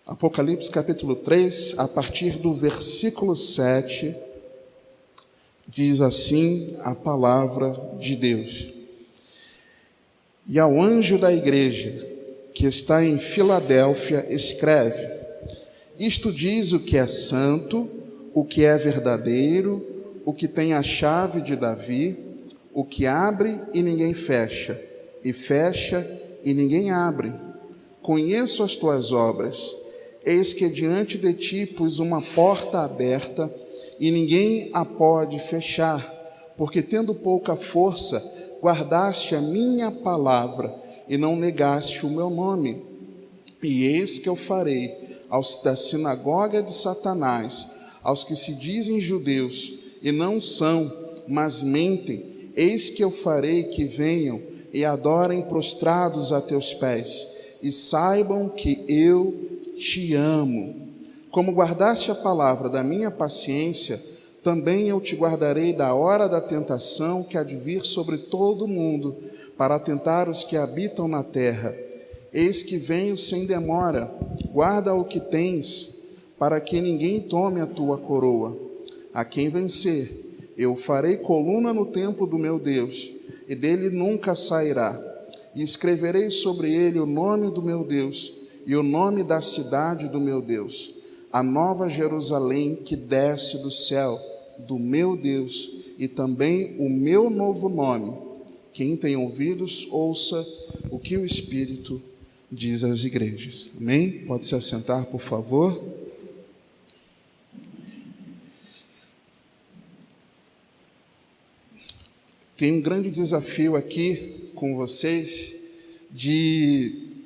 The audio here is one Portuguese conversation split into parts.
Apocalipse capítulo 3, a partir do versículo 7, diz assim a palavra de Deus. E ao anjo da igreja que está em Filadélfia escreve: isto diz o que é santo, o que é verdadeiro, o que tem a chave de Davi, o que abre e ninguém fecha, e fecha e ninguém abre. Conheço as tuas obras. Eis que diante de ti pus uma porta aberta, e ninguém a pode fechar, porque tendo pouca força, guardaste a minha palavra, e não negaste o meu nome. E eis que eu farei aos da sinagoga de Satanás, aos que se dizem judeus, e não são, mas mentem, eis que eu farei que venham e adorem prostrados a teus pés, e saibam que eu te amo. Como guardaste a palavra da minha paciência, também eu te guardarei da hora da tentação que há de vir sobre todo o mundo, para tentar os que habitam na terra. Eis que venho sem demora. Guarda o que tens, para que ninguém tome a tua coroa. A quem vencer, eu farei coluna no templo do meu Deus, e dele nunca sairá. E escreverei sobre ele o nome do meu Deus, e o nome da cidade do meu Deus, a nova Jerusalém que desce do céu, do meu Deus, e também o meu novo nome. Quem tem ouvidos, ouça o que o Espírito diz às igrejas. Amém? Pode se assentar, por favor. Tem um grande desafio aqui com vocês,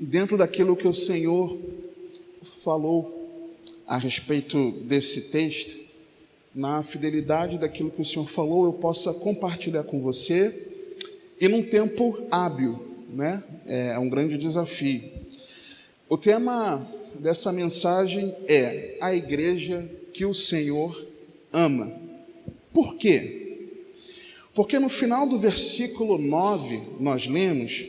dentro daquilo que o Senhor falou a respeito desse texto, na fidelidade daquilo que o Senhor falou, eu possa compartilhar com você, e num tempo hábil, né? É um grande desafio. O tema dessa mensagem é a igreja que o Senhor ama. Por quê? Porque no final do versículo 9, nós lemos,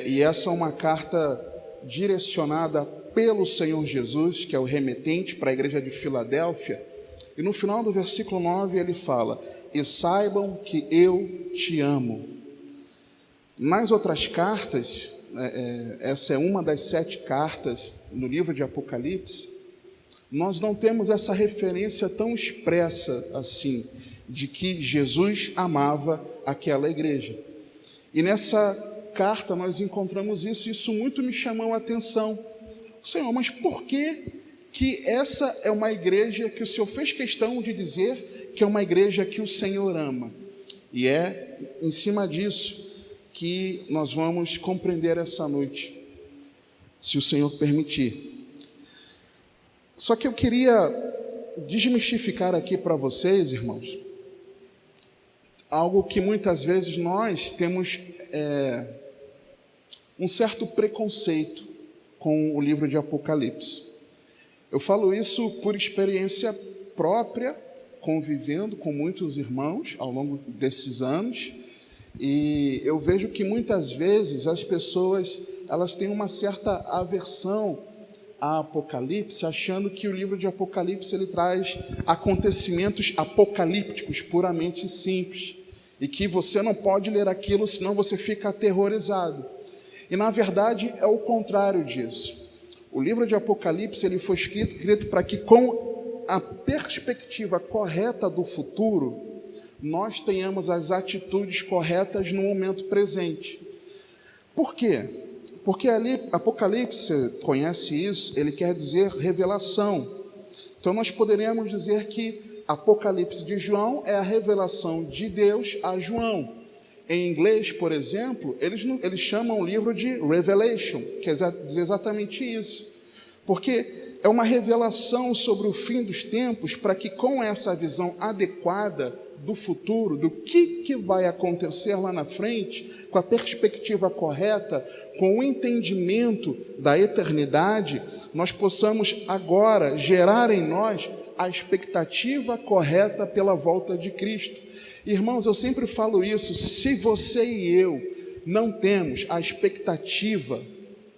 e essa é uma carta direcionada pelo Senhor Jesus, que é o remetente para a igreja de Filadélfia, e no final do versículo 9 ele fala: e saibam que eu te amo. Nas outras cartas, essa é uma das 7 cartas no livro de Apocalipse, nós não temos essa referência tão expressa assim, de que Jesus amava aquela igreja. E nessa carta nós encontramos isso muito me chamou a atenção. Senhor, mas por que essa é uma igreja que o Senhor fez questão de dizer que é uma igreja que o Senhor ama? E é em cima disso que nós vamos compreender essa noite, se o Senhor permitir. Só que eu queria desmistificar aqui para vocês, irmãos, algo que muitas vezes nós temos um certo preconceito com o livro de Apocalipse. Eu falo isso por experiência própria, convivendo com muitos irmãos ao longo desses anos, e eu vejo que muitas vezes as pessoas elas têm uma certa aversão a Apocalipse, achando que o livro de Apocalipse ele traz acontecimentos apocalípticos puramente simples, e que você não pode ler aquilo, senão você fica aterrorizado. E na verdade é o contrário disso. O livro de Apocalipse ele foi escrito para que, com a perspectiva correta do futuro, nós tenhamos as atitudes corretas no momento presente. Por quê? Porque ali, Apocalipse, você conhece isso, ele quer dizer revelação. Então nós poderíamos dizer que Apocalipse de João é a revelação de Deus a João. Em inglês, por exemplo, eles chamam o livro de Revelation, que quer dizer exatamente isso. Porque é uma revelação sobre o fim dos tempos, para que com essa visão adequada do futuro, do que vai acontecer lá na frente, com a perspectiva correta, com o entendimento da eternidade, nós possamos agora gerar em nós a expectativa correta pela volta de Cristo. Irmãos, eu sempre falo isso: se você e eu não temos a expectativa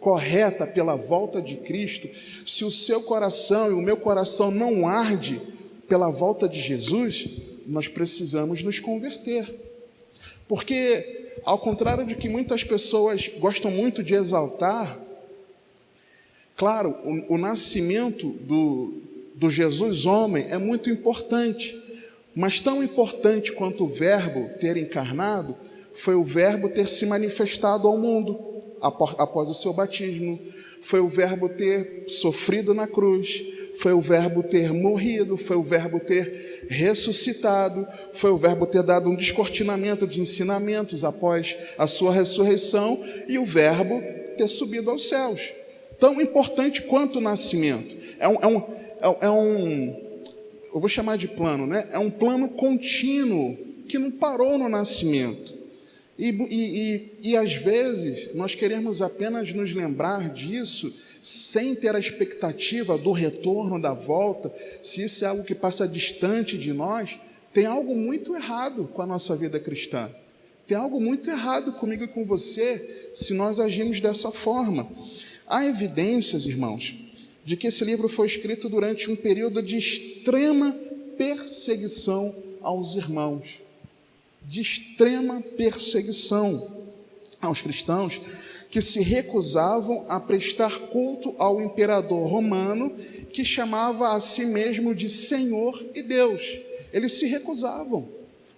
correta pela volta de Cristo, se o seu coração e o meu coração não arde pela volta de Jesus, nós precisamos nos converter. Porque, ao contrário de que muitas pessoas gostam muito de exaltar, claro, o nascimento do Jesus homem é muito importante, mas tão importante quanto o Verbo ter encarnado, foi o Verbo ter se manifestado ao mundo após o seu batismo, foi o Verbo ter sofrido na cruz, foi o Verbo ter morrido, foi o Verbo ter ressuscitado, foi o Verbo ter dado um descortinamento de ensinamentos após a sua ressurreição e o Verbo ter subido aos céus. Tão importante quanto o nascimento. Eu vou chamar de plano, né? É um plano contínuo que não parou no nascimento. E às vezes nós queremos apenas nos lembrar disso sem ter a expectativa do retorno, da volta. Se isso é algo que passa distante de nós, tem algo muito errado com a nossa vida cristã. Tem algo muito errado comigo e com você se nós agimos dessa forma. Há evidências, irmãos, de que esse livro foi escrito durante um período de extrema perseguição aos irmãos. De extrema perseguição aos cristãos que se recusavam a prestar culto ao imperador romano, que chamava a si mesmo de Senhor e Deus. Eles se recusavam.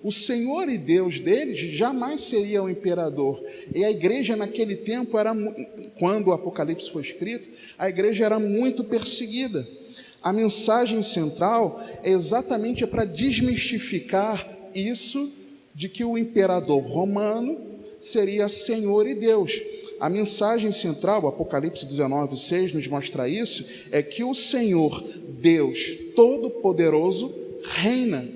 O Senhor e Deus deles jamais seria o imperador. E a igreja naquele tempo, quando o Apocalipse foi escrito, a igreja era muito perseguida. A mensagem central é exatamente para desmistificar isso de que o imperador romano seria Senhor e Deus. A mensagem central, o Apocalipse 19:6 nos mostra isso, é que o Senhor, Deus Todo-Poderoso, reina.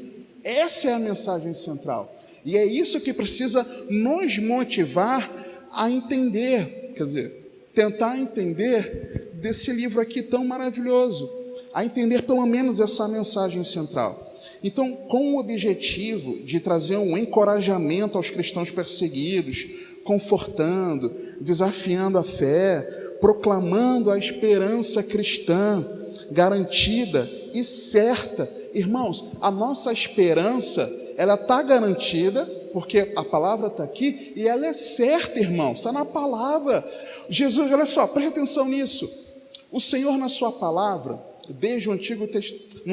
Essa é a mensagem central. E é isso que precisa nos motivar a entender, quer dizer, tentar entender desse livro aqui tão maravilhoso, a entender pelo menos essa mensagem central. Então, com o objetivo de trazer um encorajamento aos cristãos perseguidos, confortando, desafiando a fé, proclamando a esperança cristã, garantida e certa. Irmãos, a nossa esperança, ela está garantida, porque a palavra está aqui, e ela é certa, irmãos, está na palavra. Jesus, olha só, preste atenção nisso. O Senhor, na sua palavra, desde no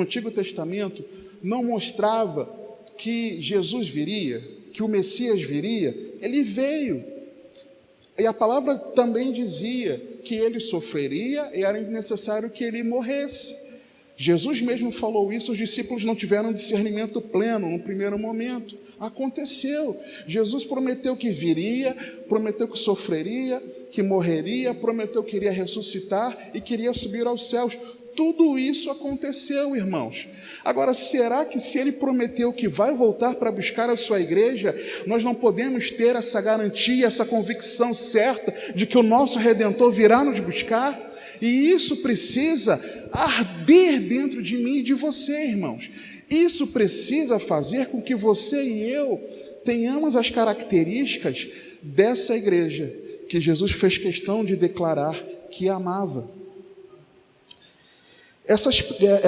Antigo Testamento, não mostrava que Jesus viria, que o Messias viria. Ele veio. E a palavra também dizia que ele sofreria e era necessário que ele morresse. Jesus mesmo falou isso, os discípulos não tiveram discernimento pleno no primeiro momento. Aconteceu. Jesus prometeu que viria, prometeu que sofreria, que morreria, prometeu que iria ressuscitar e queria subir aos céus. Tudo isso aconteceu, irmãos. Agora, será que se ele prometeu que vai voltar para buscar a sua igreja, nós não podemos ter essa garantia, essa convicção certa de que o nosso Redentor virá nos buscar? E isso precisa arder dentro de mim e de você, irmãos. Isso precisa fazer com que você e eu tenhamos as características dessa igreja que Jesus fez questão de declarar que amava.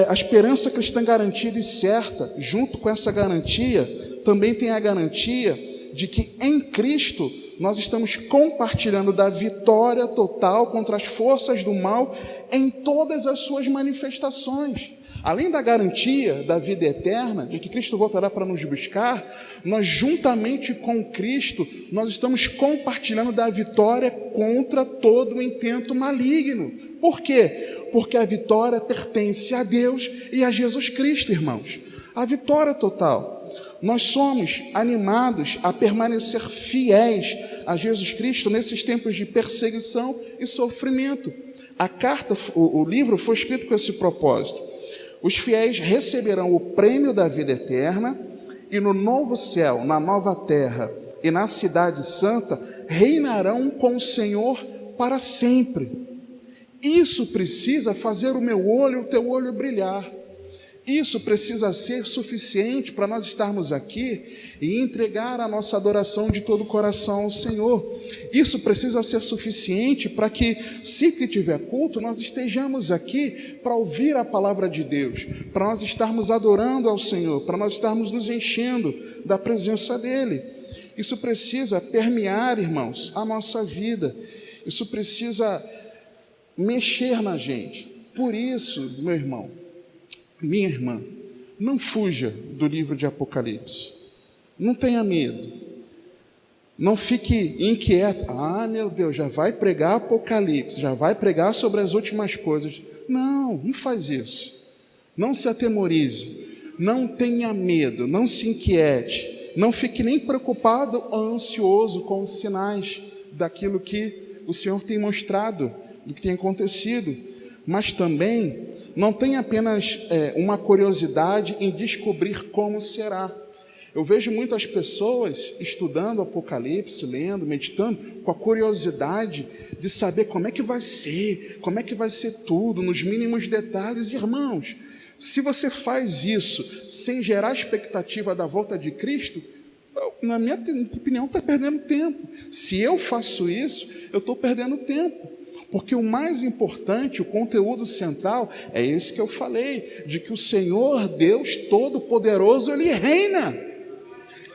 A esperança cristã garantida e certa, junto com essa garantia, também tem a garantia de que em Cristo nós estamos compartilhando da vitória total contra as forças do mal em todas as suas manifestações. Além da garantia da vida eterna, de que Cristo voltará para nos buscar, nós juntamente com Cristo, nós estamos compartilhando da vitória contra todo o intento maligno. Por quê? Porque a vitória pertence a Deus e a Jesus Cristo, irmãos. A vitória total. Nós somos animados a permanecer fiéis a Jesus Cristo nesses tempos de perseguição e sofrimento. O livro foi escrito com esse propósito. Os fiéis receberão o prêmio da vida eterna e no novo céu, na nova terra e na cidade santa, reinarão com o Senhor para sempre. Isso precisa fazer o meu olho e o teu olho brilhar. Isso precisa ser suficiente para nós estarmos aqui e entregar a nossa adoração de todo o coração ao Senhor. Isso precisa ser suficiente para que, se que tiver culto, nós estejamos aqui para ouvir a palavra de Deus, para nós estarmos adorando ao Senhor, para nós estarmos nos enchendo da presença dEle. Isso precisa permear, irmãos, a nossa vida. Isso precisa mexer na gente. Por isso, meu irmão, minha irmã, não fuja do livro de Apocalipse. Não tenha medo. Não fique inquieto. Ah, meu Deus, já vai pregar Apocalipse, já vai pregar sobre as últimas coisas. Não, não faz isso. Não se atemorize. Não tenha medo, não se inquiete. Não fique nem preocupado ou ansioso com os sinais daquilo que o Senhor tem mostrado, do que tem acontecido. Mas também não tem apenas uma curiosidade em descobrir como será. Eu vejo muitas pessoas estudando Apocalipse, lendo, meditando, com a curiosidade de saber como é que vai ser tudo, nos mínimos detalhes. Irmãos, se você faz isso sem gerar expectativa da volta de Cristo, na minha opinião, está perdendo tempo. Se eu faço isso, eu estou perdendo tempo. Porque o mais importante, o conteúdo central, é esse que eu falei, de que o Senhor Deus Todo-Poderoso, Ele reina.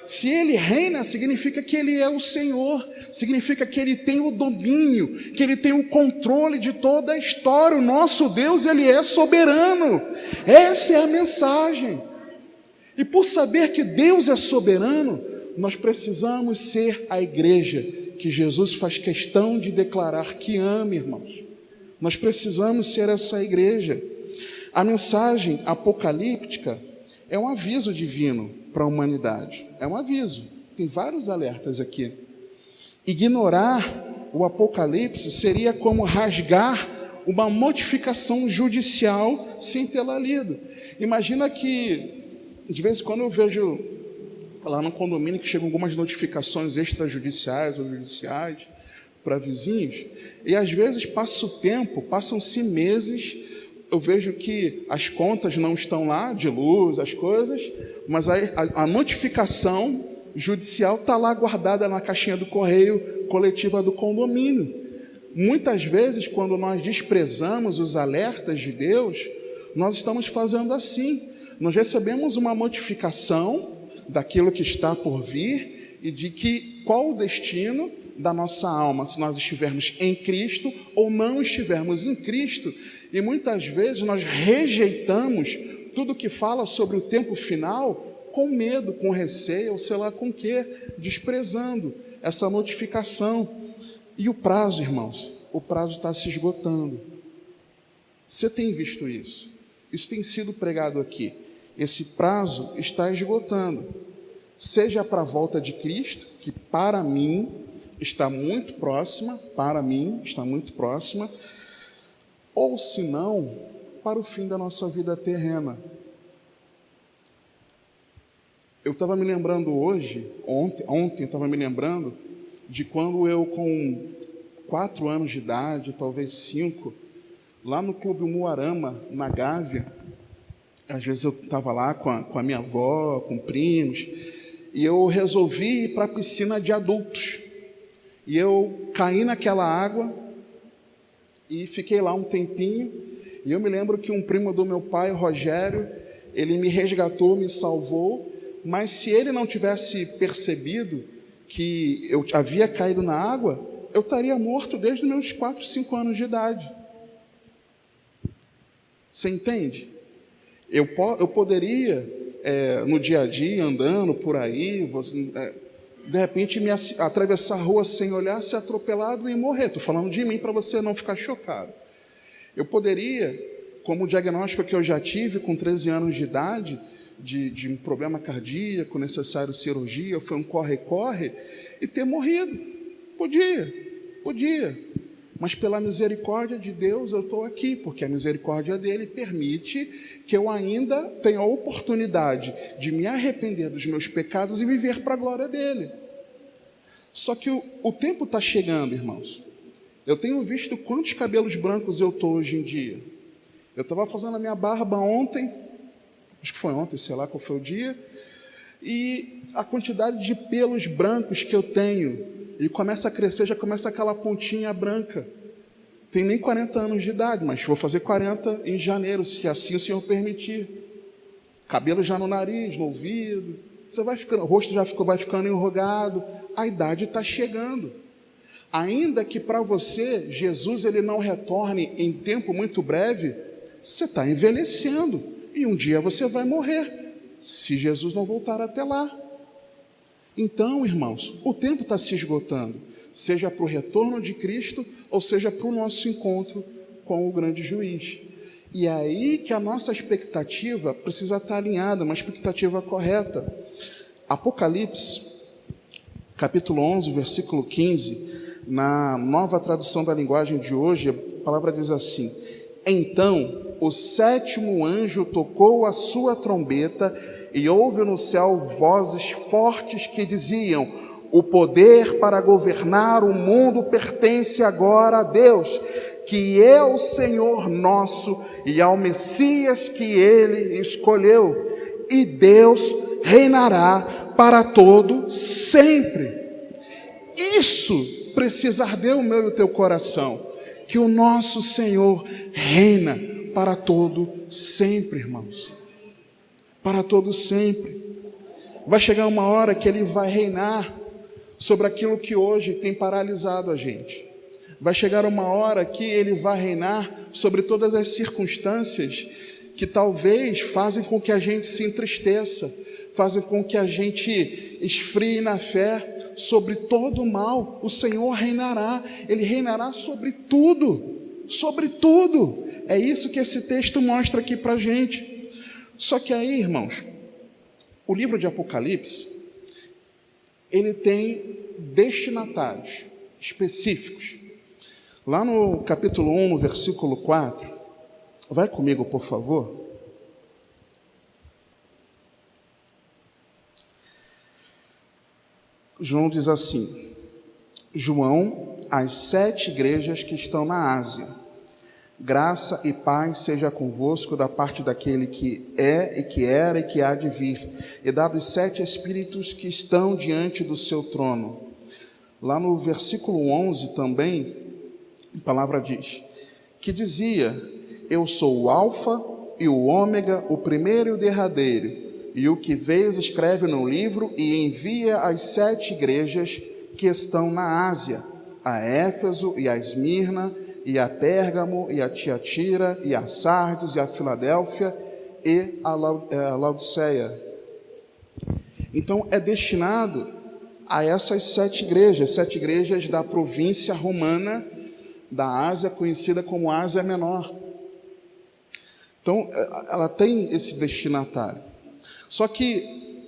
Se Ele reina, significa que Ele é o Senhor, significa que Ele tem o domínio, que Ele tem o controle de toda a história. O nosso Deus, Ele é soberano. Essa é a mensagem. E por saber que Deus é soberano, nós precisamos ser a igreja que Jesus faz questão de declarar que ama, irmãos. Nós precisamos ser essa igreja. A mensagem apocalíptica é um aviso divino para a humanidade. É um aviso. Tem vários alertas aqui. Ignorar o Apocalipse seria como rasgar uma notificação judicial sem tê-la lido. Imagina que, de vez em quando eu vejo lá no condomínio que chegam algumas notificações extrajudiciais ou judiciais para vizinhos, e às vezes passa o tempo, passam-se meses, eu vejo que as contas não estão lá, de luz, as coisas, mas a notificação judicial está lá guardada na caixinha do correio coletiva do condomínio. Muitas vezes, quando nós desprezamos os alertas de Deus, nós estamos fazendo assim. Nós recebemos uma notificação daquilo que está por vir e de que qual o destino da nossa alma, se nós estivermos em Cristo ou não estivermos em Cristo. E muitas vezes nós rejeitamos tudo que fala sobre o tempo final com medo, com receio, ou sei lá com quê, desprezando essa notificação. E o prazo, irmãos, o prazo está se esgotando. Você tem visto isso? Isso tem sido pregado aqui. Esse prazo está esgotando, seja para a volta de Cristo, que para mim está muito próxima, ou se não, para o fim da nossa vida terrena. Eu estava me lembrando ontem eu estava me lembrando de quando eu, com 4 anos de idade, talvez 5, lá no Clube Umuarama, na Gávea, às vezes eu estava lá com a minha avó, com primos, e eu resolvi ir para a piscina de adultos. E eu caí naquela água e fiquei lá um tempinho. E eu me lembro que um primo do meu pai, Rogério, ele me resgatou, me salvou. Mas se ele não tivesse percebido que eu havia caído na água, eu estaria morto desde os meus 4, 5 anos de idade. Você entende? Eu poderia, no dia a dia, andando por aí, de repente me atravessar a rua sem olhar, ser atropelado e morrer. Estou falando de mim para você não ficar chocado. Eu poderia, como o diagnóstico que eu já tive com 13 anos de idade, de um problema cardíaco, necessário cirurgia, foi um corre-corre, e ter morrido. Podia. Mas pela misericórdia de Deus eu estou aqui, porque a misericórdia dele permite que eu ainda tenha a oportunidade de me arrepender dos meus pecados e viver para a glória dele. Só que o tempo está chegando, irmãos. Eu tenho visto quantos cabelos brancos eu estou hoje em dia. Eu estava fazendo a minha barba ontem, acho que foi ontem, sei lá qual foi o dia, e a quantidade de pelos brancos que eu tenho, e começa a crescer, já começa aquela pontinha branca. Tenho nem 40 anos de idade, mas vou fazer 40 em janeiro, se assim o Senhor permitir. Cabelo já no nariz, no ouvido, você vai ficando, o rosto já vai ficando enrugado, a idade está chegando. Ainda que para você, Jesus ele não retorne em tempo muito breve, você está envelhecendo, e um dia você vai morrer, se Jesus não voltar até lá. Então, irmãos, o tempo está se esgotando, seja para o retorno de Cristo, ou seja para o nosso encontro com o grande juiz. E é aí que a nossa expectativa precisa estar alinhada, uma expectativa correta. Apocalipse, capítulo 11, versículo 15, na nova tradução da linguagem de hoje, a palavra diz assim: então o sétimo anjo tocou a sua trombeta, e houve no céu vozes fortes que diziam: o poder para governar o mundo pertence agora a Deus, que é o Senhor nosso, e ao Messias que ele escolheu, e Deus reinará para todo sempre. Isso precisa arder o meu e o teu coração, que o nosso Senhor reina para todo sempre, irmãos. Para todo sempre. Vai chegar uma hora que ele vai reinar sobre aquilo que hoje tem paralisado a gente. Vai chegar uma hora que ele vai reinar sobre todas as circunstâncias que talvez fazem com que a gente se entristeça, fazem com que a gente esfrie na fé. Sobre todo o mal, o Senhor reinará. Ele reinará sobre tudo, sobre tudo. É isso que esse texto mostra aqui para a gente. Só que aí, irmãos, o livro de Apocalipse, ele tem destinatários específicos. Lá no capítulo 1, no versículo 4, vai comigo, por favor. João diz assim: João, às 7 igrejas que estão na Ásia, graça e paz seja convosco da parte daquele que é, e que era, e que há de vir, e dados 7 espíritos que estão diante do seu trono. Lá no versículo 11 também, a palavra diz, que dizia: eu sou o alfa e o ômega, o primeiro e o derradeiro, e o que vês escreve no livro e envia às 7 igrejas que estão na Ásia, a Éfeso e a Esmirna, e a Pérgamo, e a Tiatira, e a Sardes, e a Filadélfia, e a Laodiceia. Então é destinado a essas 7 igrejas da província romana da Ásia, conhecida como Ásia Menor. Então ela tem esse destinatário. Só que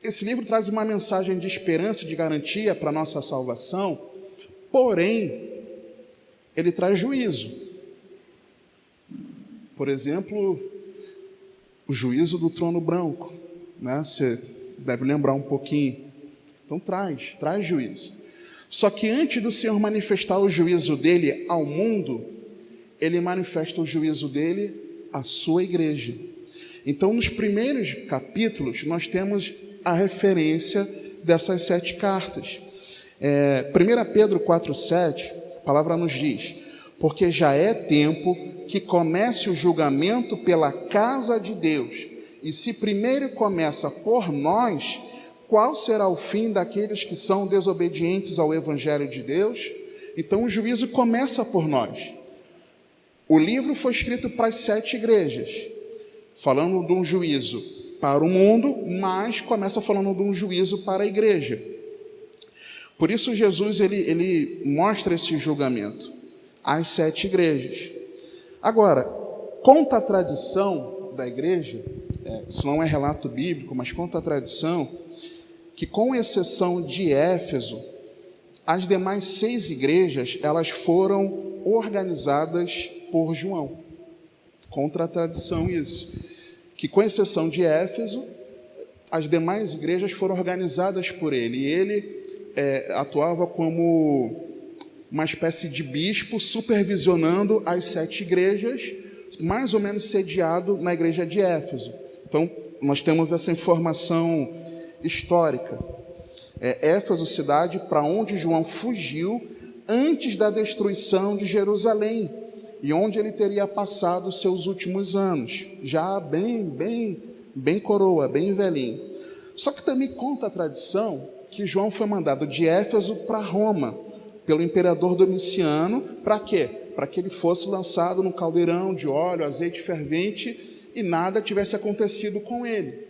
esse livro traz uma mensagem de esperança, de garantia para a nossa salvação, porém, ele traz juízo. Por exemplo, o juízo do trono branco, né? Você deve lembrar um pouquinho. Então traz juízo. Só que antes do Senhor manifestar o juízo dele ao mundo, ele manifesta o juízo dele à sua igreja. Então, nos primeiros capítulos, nós temos a referência dessas 7 cartas. 1 Pedro 4,7, a palavra nos diz: porque já é tempo que comece o julgamento pela casa de Deus, e se primeiro começa por nós, qual será o fim daqueles que são desobedientes ao Evangelho de Deus? Então, o juízo começa por nós. O livro foi escrito para as 7 igrejas, falando de um juízo para o mundo, mas começa falando de um juízo para a igreja. Por isso Jesus ele mostra esse julgamento às 7 igrejas. Agora, conta a tradição da igreja, isso não é relato bíblico, mas conta a tradição, que com exceção de Éfeso, as demais 6 igrejas, elas foram organizadas por João. Contra a tradição isso. Que com exceção de Éfeso, as demais igrejas foram organizadas por ele. E ele atuava como uma espécie de bispo, supervisionando as 7 igrejas, mais ou menos sediado na igreja de Éfeso. Então, nós temos essa informação histórica. Éfeso, cidade para onde João fugiu antes da destruição de Jerusalém, e onde ele teria passado os seus últimos anos, já bem coroa, bem velhinho. Só que também conta a tradição que João foi mandado de Éfeso para Roma, pelo imperador Domiciano, para quê? Para que ele fosse lançado no caldeirão de óleo, azeite fervente, e nada tivesse acontecido com ele.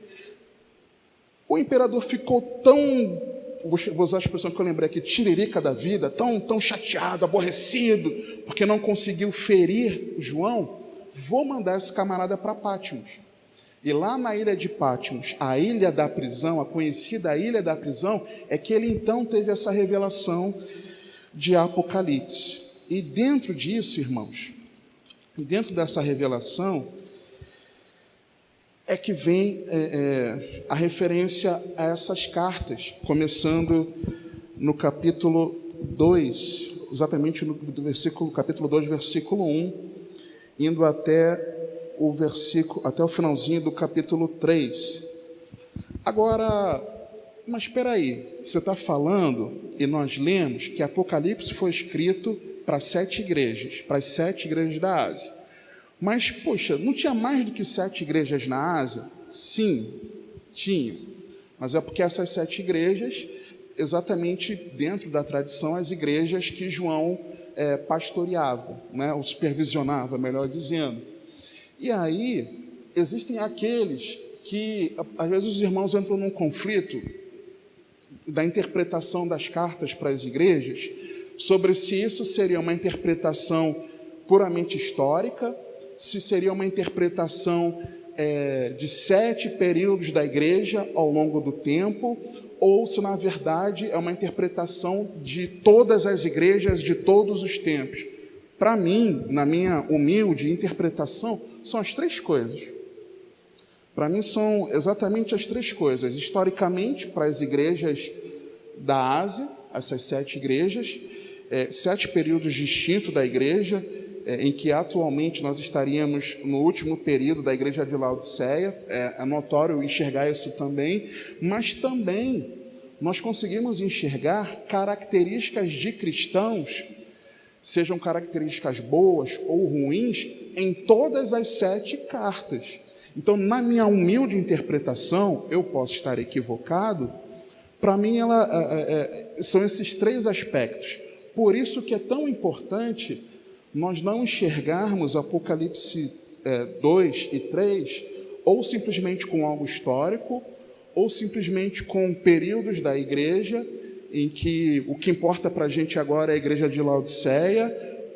O imperador ficou tão, vou usar a expressão que eu lembrei aqui, tiririca da vida, tão chateado, aborrecido, porque não conseguiu ferir João. Vou mandar esse camarada para Patmos. E lá na ilha de Patmos, a ilha da prisão, a conhecida ilha da prisão, é que ele então teve essa revelação de Apocalipse. E dentro disso, irmãos, dentro dessa revelação, é que vem a referência a essas cartas, começando no capítulo 2, exatamente no capítulo 2, versículo 1, indo até o finalzinho do capítulo 3. Agora, mas espera aí, você está falando, e nós lemos, que Apocalipse foi escrito para 7 igrejas, para as 7 igrejas da Ásia. Mas, poxa, não tinha mais do que 7 igrejas na Ásia? Sim, tinha. Mas é porque essas 7 igrejas, exatamente dentro da tradição, as igrejas que João pastoreava, né, ou supervisionava, melhor dizendo. E aí, existem aqueles que, às vezes, os irmãos entram num conflito da interpretação das cartas para as igrejas, sobre se isso seria uma interpretação puramente histórica, se seria uma interpretação de 7 períodos da igreja ao longo do tempo, ou se na verdade é uma interpretação de todas as igrejas de todos os tempos. Para mim, na minha humilde interpretação, são as 3 coisas. Para mim são exatamente as 3 coisas. Historicamente, para as igrejas da Ásia, essas 7 igrejas, 7 períodos distintos da igreja, em que atualmente nós estaríamos no último período da igreja de Laodiceia, é notório enxergar isso também, mas também nós conseguimos enxergar características de cristãos, sejam características boas ou ruins, em todas as 7 cartas. Então, na minha humilde interpretação, eu posso estar equivocado, para mim são esses 3 aspectos. Por isso que é tão importante nós não enxergarmos Apocalipse 2 e 3, ou simplesmente com algo histórico, ou simplesmente com períodos da igreja, em que o que importa para a gente agora é a igreja de Laodiceia,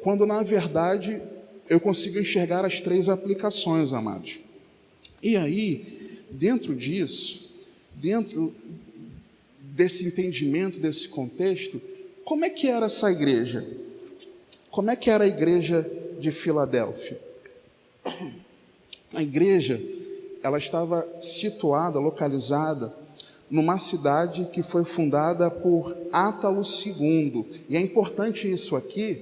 quando na verdade eu consigo enxergar as 3 aplicações, amados. E aí, dentro disso, dentro desse entendimento, desse contexto, como é que era essa igreja? Como é que era a igreja de Filadélfia? A igreja, ela estava situada, localizada, numa cidade que foi fundada por Átalo II. E é importante isso aqui,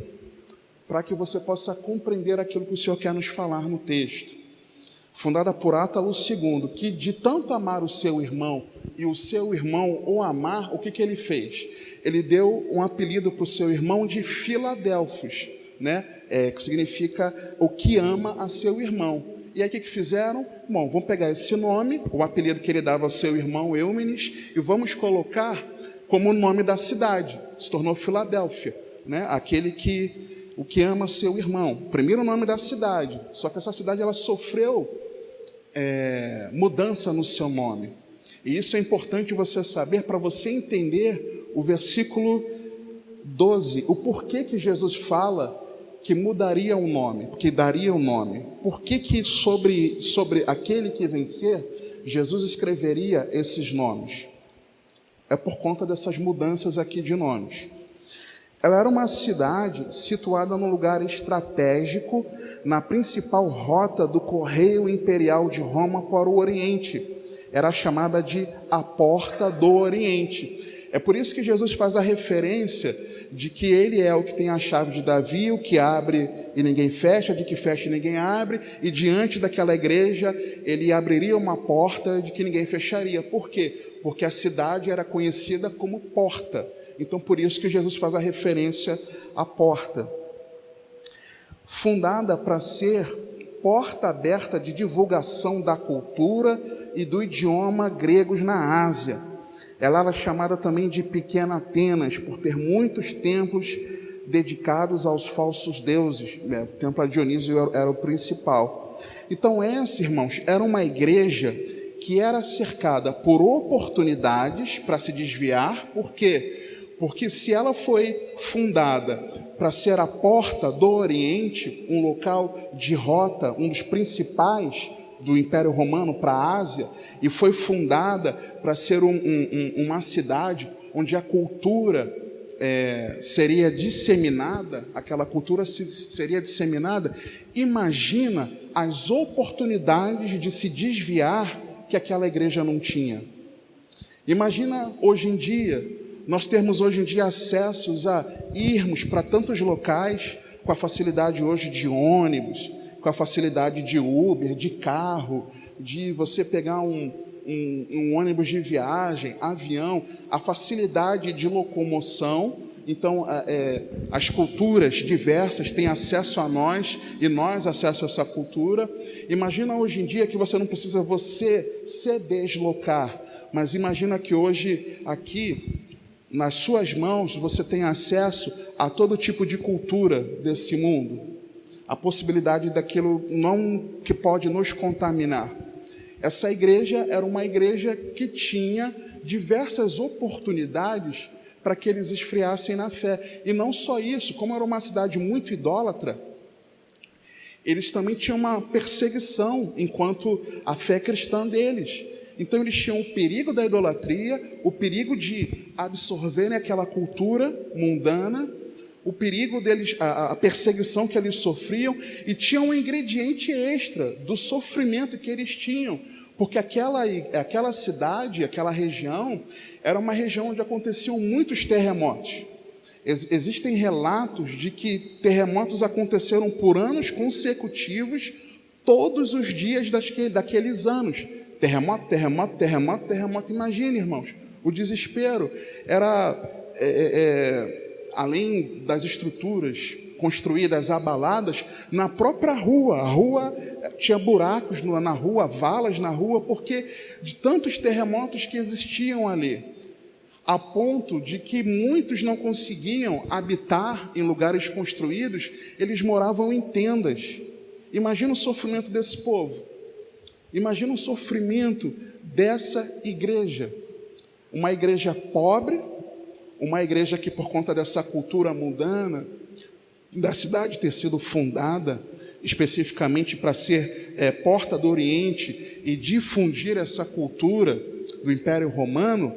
para que você possa compreender aquilo que o Senhor quer nos falar no texto. Fundada por Átalo II, que de tanto amar o seu irmão, e o seu irmão o amar, o que ele fez? Ele deu um apelido para o seu irmão de Filadelfos, né? Que significa o que ama a seu irmão. E aí o que fizeram? Bom, vamos pegar esse nome, o apelido que ele dava ao seu irmão Eúmenes, e vamos colocar como o nome da cidade. Se tornou Filadélfia, né? O que ama seu irmão. Primeiro nome da cidade. Só que essa cidade ela sofreu mudança no seu nome. E isso é importante você saber para você entender o versículo 12. O porquê que Jesus fala que mudaria o nome, que daria o nome. Por que sobre aquele que vencer, Jesus escreveria esses nomes? É por conta dessas mudanças aqui de nomes. Ela era uma cidade situada num lugar estratégico, na principal rota do correio imperial de Roma para o Oriente. Era chamada de a Porta do Oriente. É por isso que Jesus faz a referência de que ele é o que tem a chave de Davi, o que abre e ninguém fecha, de que fecha e ninguém abre, e diante daquela igreja ele abriria uma porta de que ninguém fecharia. Por quê? Porque a cidade era conhecida como porta. Então por isso que Jesus faz a referência à porta. Fundada para ser porta aberta de divulgação da cultura e do idioma gregos na Ásia. Ela era chamada também de Pequena Atenas, por ter muitos templos dedicados aos falsos deuses. O templo a Dionísio era o principal. Então essa, irmãos, era uma igreja que era cercada por oportunidades para se desviar. Por quê? Porque se ela foi fundada para ser a porta do Oriente, um local de rota, um dos principais do Império Romano para a Ásia, e foi fundada para ser uma cidade onde a cultura seria disseminada, aquela cultura seria disseminada, imagina as oportunidades de se desviar que aquela igreja não tinha. Imagina hoje em dia, nós temos hoje em dia acessos a irmos para tantos locais, com a facilidade hoje de ônibus, com a facilidade de Uber, de carro, de você pegar um ônibus de viagem, avião, a facilidade de locomoção. Então, as culturas diversas têm acesso a nós e nós acesso a essa cultura. Imagina hoje em dia que você não precisa você se deslocar, mas imagina que hoje aqui, nas suas mãos, você tem acesso a todo tipo de cultura desse mundo, a possibilidade daquilo não que pode nos contaminar. Essa igreja era uma igreja que tinha diversas oportunidades para que eles esfriassem na fé. E não só isso, como era uma cidade muito idólatra, eles também tinham uma perseguição enquanto a fé cristã deles. Então eles tinham o perigo da idolatria, o perigo de absorverem aquela cultura mundana, o perigo deles, a perseguição que eles sofriam, e tinha um ingrediente extra do sofrimento que eles tinham, porque aquela cidade, aquela região, era uma região onde aconteciam muitos terremotos. Existem relatos de que terremotos aconteceram por anos consecutivos, todos os dias daqueles anos. Terremoto, terremoto, terremoto, terremoto. Imagine, irmãos, o desespero era, além das estruturas construídas, abaladas, na própria rua. A rua tinha buracos na rua, valas na rua, porque de tantos terremotos que existiam ali, a ponto de que muitos não conseguiam habitar em lugares construídos, eles moravam em tendas. Imagina o sofrimento desse povo. Imagina o sofrimento dessa igreja. Uma igreja pobre, uma igreja que, por conta dessa cultura mundana, da cidade ter sido fundada especificamente para ser porta do Oriente e difundir essa cultura do Império Romano,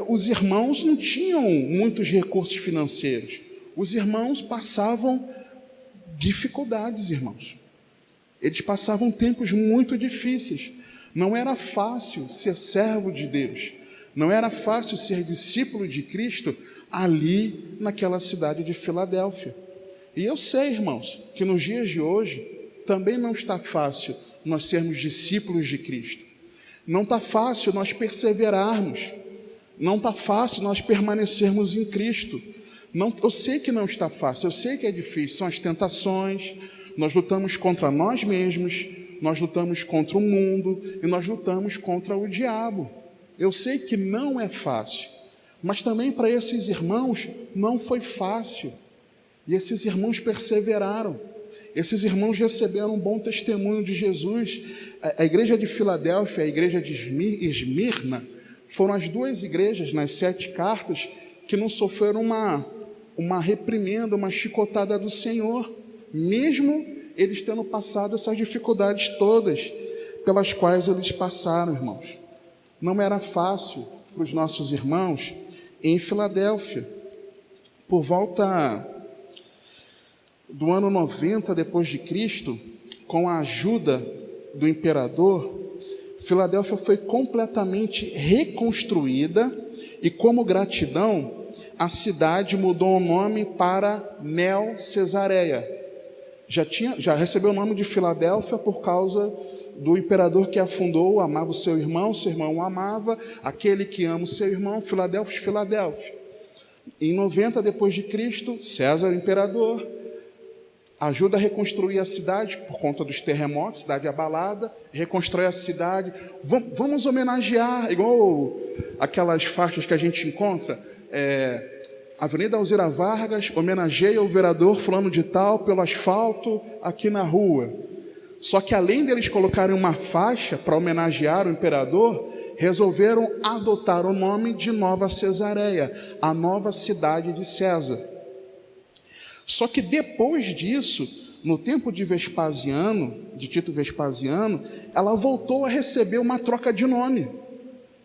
os irmãos não tinham muitos recursos financeiros. Os irmãos passavam dificuldades, irmãos. Eles passavam tempos muito difíceis. Não era fácil ser servo de Deus. Não era fácil ser discípulo de Cristo ali naquela cidade de Filadélfia. E eu sei, irmãos, que nos dias de hoje também não está fácil nós sermos discípulos de Cristo. Não está fácil nós perseverarmos. Não está fácil nós permanecermos em Cristo. Eu sei que não está fácil, eu sei que é difícil. São as tentações, nós lutamos contra nós mesmos, nós lutamos contra o mundo e nós lutamos contra o diabo. Eu sei que não é fácil, mas também para esses irmãos não foi fácil. E esses irmãos perseveraram. Esses irmãos receberam um bom testemunho de Jesus. A igreja de Filadélfia e a igreja de Esmirna foram as duas igrejas nas 7 cartas que não sofreram uma reprimenda, uma chicotada do Senhor, mesmo eles tendo passado essas dificuldades todas pelas quais eles passaram, irmãos. Não era fácil para os nossos irmãos em Filadélfia. Por volta do ano 90 depois de Cristo, com a ajuda do imperador, Filadélfia foi completamente reconstruída e, como gratidão, a cidade mudou o nome para Neo-Cesareia. Já recebeu o nome de Filadélfia por causa do imperador que a fundou, amava o seu irmão o amava, aquele que ama o seu irmão, Filadélfia. Em 90 depois de Cristo, César, o imperador, ajuda a reconstruir a cidade por conta dos terremotos, cidade abalada, reconstrói a cidade. Vamos homenagear, igual aquelas faixas que a gente encontra, Avenida Alzira Vargas homenageia o vereador fulano de tal pelo asfalto aqui na rua. Só que além deles colocarem uma faixa para homenagear o imperador, resolveram adotar o nome de Nova Cesareia, a nova cidade de César. Só que depois disso, no tempo de Tito Vespasiano, ela voltou a receber uma troca de nome.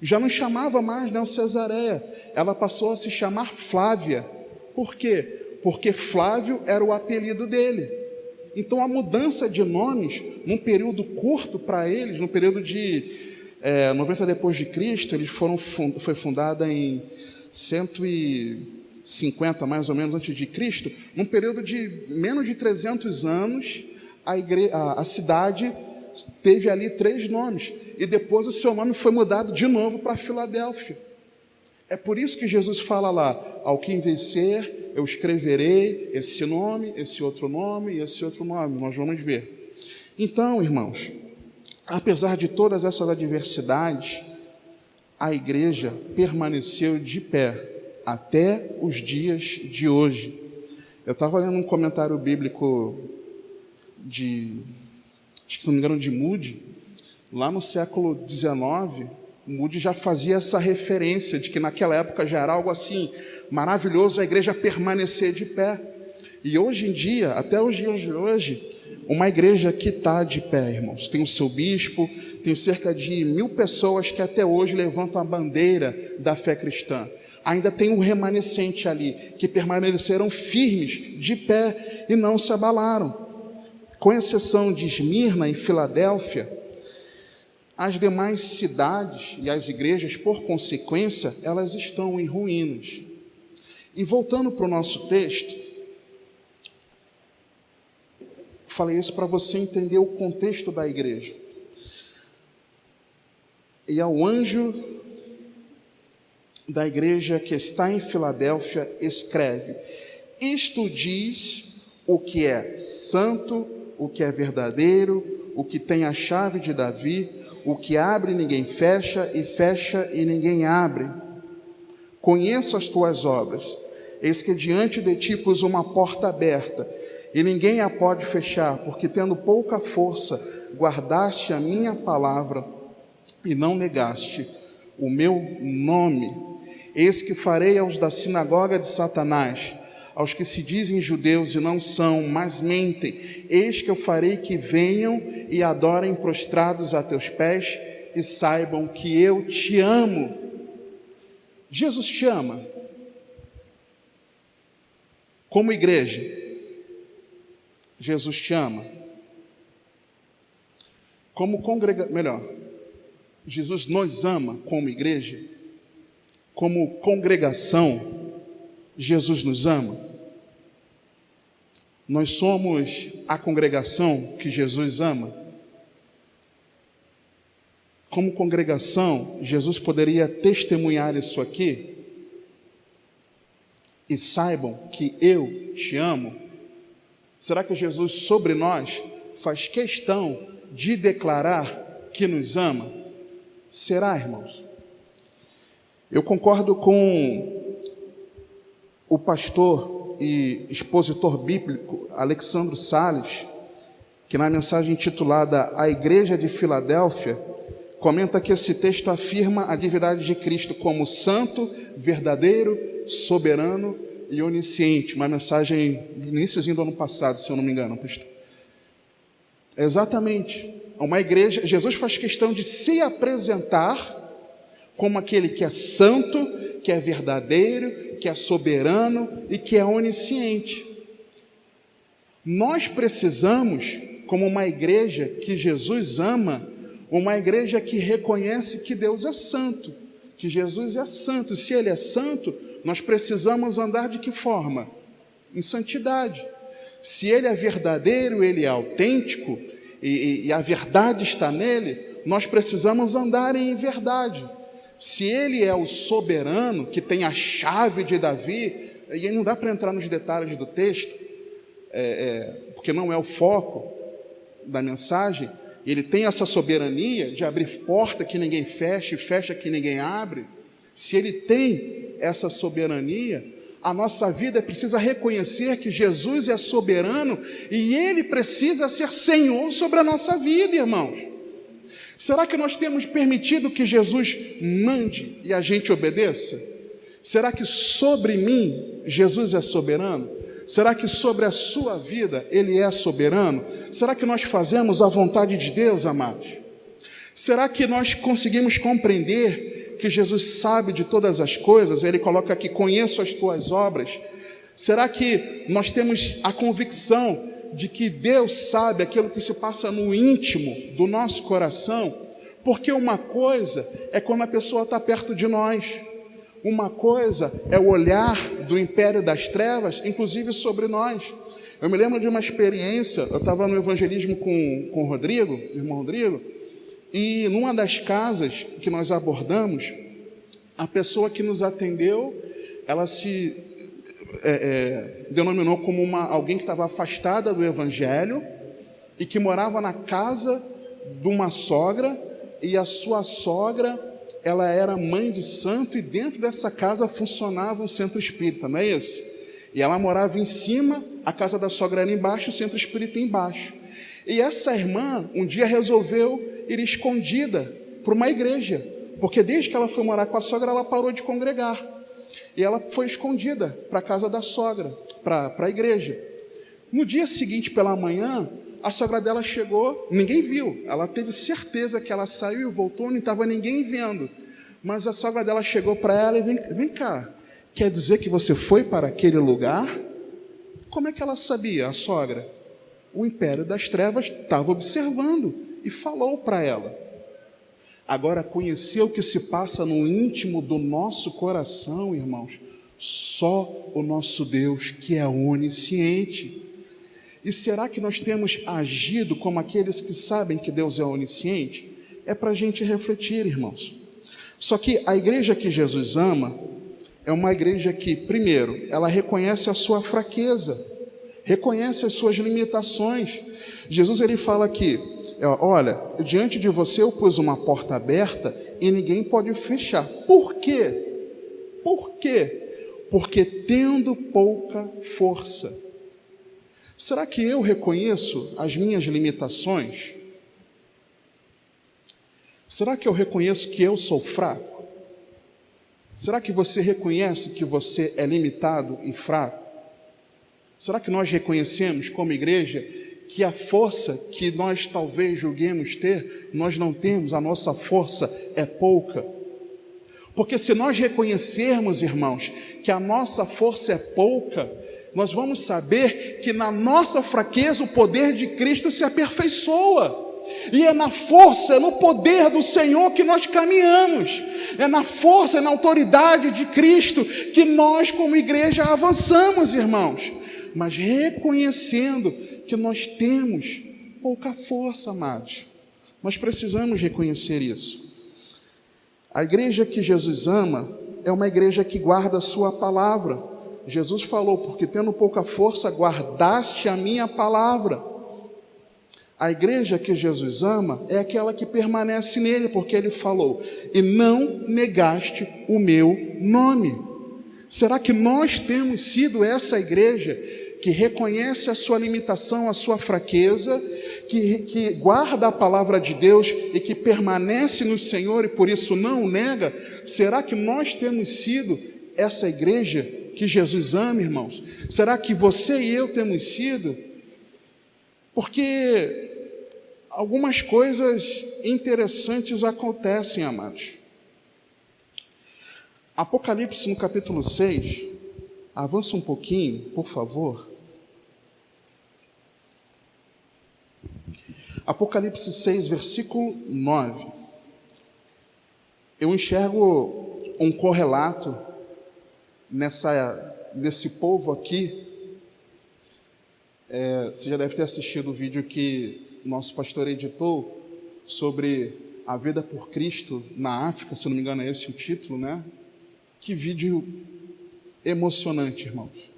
Já não chamava mais Neo-Cesareia, ela passou a se chamar Flávia. Por quê? Porque Flávio era o apelido dele. Então a mudança de nomes, num período curto para eles, no período de 90 depois de Cristo, foi fundada em 150 mais ou menos antes de Cristo, num período de menos de 300 anos, a cidade teve ali 3 nomes, e depois o seu nome foi mudado de novo para Filadélfia. É por isso que Jesus fala lá: ao que vencer, eu escreverei esse nome, esse outro nome e esse outro nome. Nós vamos ver. Então, irmãos, apesar de todas essas adversidades, a igreja permaneceu de pé até os dias de hoje. Eu estava lendo um comentário bíblico acho que se não me engano, de Moody, lá no século XIX. Moody já fazia essa referência de que naquela época já era algo assim maravilhoso a igreja permanecer de pé. E hoje em dia, até os dias de hoje, uma igreja que está de pé, irmãos, tem o seu bispo, tem cerca de 1000 pessoas que até hoje levantam a bandeira da fé cristã. Ainda tem um remanescente ali, que permaneceram firmes, de pé, e não se abalaram. Com exceção de Esmirna e Filadélfia, as demais cidades e as igrejas, por consequência, elas estão em ruínas. E voltando para o nosso texto, falei isso para você entender o contexto da igreja. E ao anjo da igreja que está em Filadélfia, escreve: isto diz o que é santo, o que é verdadeiro, o que tem a chave de Davi, o que abre ninguém fecha, e fecha e ninguém abre. Conheço as tuas obras, eis que diante de ti pus uma porta aberta, e ninguém a pode fechar, porque tendo pouca força, guardaste a minha palavra, e não negaste o meu nome. Eis que farei aos da sinagoga de Satanás, aos que se dizem judeus e não são, mas mentem, eis que eu farei que venham e adorem prostrados a teus pés, e saibam que eu te amo. Jesus te ama. Como igreja, Jesus te ama. Como Jesus nos ama como igreja. Como congregação, Jesus nos ama. Nós somos a congregação que Jesus ama. Como congregação, Jesus poderia testemunhar isso aqui. E saibam que eu te amo. Será que Jesus sobre nós faz questão de declarar que nos ama? Será, irmãos? Eu concordo com o pastor e expositor bíblico Alexandre Salles, que na mensagem intitulada A Igreja de Filadélfia, comenta que esse texto afirma a divindade de Cristo como santo, verdadeiro, soberano e onisciente. Uma mensagem do iníciozinho do ano passado, se eu não me engano, pastor. Exatamente. Uma igreja, Jesus faz questão de se apresentar como aquele que é santo, que é verdadeiro, que é soberano e que é onisciente. Nós precisamos, como uma igreja que Jesus ama, uma igreja que reconhece que Deus é santo, que Jesus é santo. Se Ele é santo, nós precisamos andar de que forma? Em santidade. Se Ele é verdadeiro, Ele é autêntico, e a verdade está nele, nós precisamos andar em verdade. Se Ele é o soberano, que tem a chave de Davi, e aí não dá para entrar nos detalhes do texto, porque não é o foco da mensagem. Ele tem essa soberania de abrir porta que ninguém fecha e fecha que ninguém abre. Se Ele tem essa soberania, a nossa vida precisa reconhecer que Jesus é soberano e Ele precisa ser Senhor sobre a nossa vida, irmãos. Será que nós temos permitido que Jesus mande e a gente obedeça? Será que sobre mim Jesus é soberano? Será que sobre a sua vida Ele é soberano? Será que nós fazemos a vontade de Deus, amados? Será que nós conseguimos compreender que Jesus sabe de todas as coisas? Ele coloca aqui, conheço as tuas obras. Será que nós temos a convicção de que Deus sabe aquilo que se passa no íntimo do nosso coração? Porque uma coisa é quando a pessoa está perto de nós. Uma coisa é o olhar do império das trevas, inclusive sobre nós. Eu me lembro de uma experiência, eu estava no evangelismo com o Rodrigo, o irmão Rodrigo, e numa das casas que nós abordamos, a pessoa que nos atendeu, ela se denominou como alguém que estava afastada do evangelho e que morava na casa de uma sogra, e a sua sogra, ela era mãe de santo, e dentro dessa casa funcionava um centro espírita, não é isso? E ela morava em cima, a casa da sogra era embaixo, o centro espírita embaixo. E essa irmã, um dia resolveu ir escondida para uma igreja, porque desde que ela foi morar com a sogra, ela parou de congregar. E ela foi escondida para a casa da sogra, para a igreja. No dia seguinte, pela manhã, a sogra dela chegou, ninguém viu. Ela teve certeza que ela saiu e voltou, não estava ninguém vendo. Mas a sogra dela chegou para ela e vem cá, quer dizer que você foi para aquele lugar? Como é que ela sabia, a sogra? O império das trevas estava observando e falou para ela. Agora, conhecer o que se passa no íntimo do nosso coração, irmãos, só o nosso Deus, que é onisciente. E será que nós temos agido como aqueles que sabem que Deus é onisciente? É para a gente refletir, irmãos. Só que a igreja que Jesus ama é uma igreja que, primeiro, ela reconhece a sua fraqueza, reconhece as suas limitações. Jesus, ele fala aqui, olha, diante de você eu pus uma porta aberta e ninguém pode fechar. Por quê? Por quê? Porque tendo pouca força. Será que eu reconheço as minhas limitações? Será que eu reconheço que eu sou fraco? Será que você reconhece que você é limitado e fraco? Será que nós reconhecemos como igreja que a força que nós talvez julguemos ter, nós não temos, a nossa força é pouca? Porque se nós reconhecermos, irmãos, que a nossa força é pouca, nós vamos saber que na nossa fraqueza o poder de Cristo se aperfeiçoa. E é na força, é no poder do Senhor que nós caminhamos. É na força, é na autoridade de Cristo que nós como igreja avançamos, irmãos. Mas reconhecendo que nós temos pouca força, amados. Nós precisamos reconhecer isso. A igreja que Jesus ama é uma igreja que guarda a sua palavra. Jesus falou, porque tendo pouca força, guardaste a minha palavra. A igreja que Jesus ama é aquela que permanece nele, porque ele falou, e não negaste o meu nome. Será que nós temos sido essa igreja que reconhece a sua limitação, a sua fraqueza, que guarda a palavra de Deus e que permanece no Senhor e por isso não o nega? Será que nós temos sido essa igreja que Jesus ama, irmãos? Será que você e eu temos sido? Porque algumas coisas interessantes acontecem, amados. Apocalipse no capítulo 6, avança um pouquinho, por favor. Apocalipse 6, versículo 9. Eu enxergo um correlato nesse povo aqui, você já deve ter assistido o vídeo que o nosso pastor editou sobre a vida por Cristo na África, se não me engano é esse o título, né? Que vídeo emocionante, irmãos.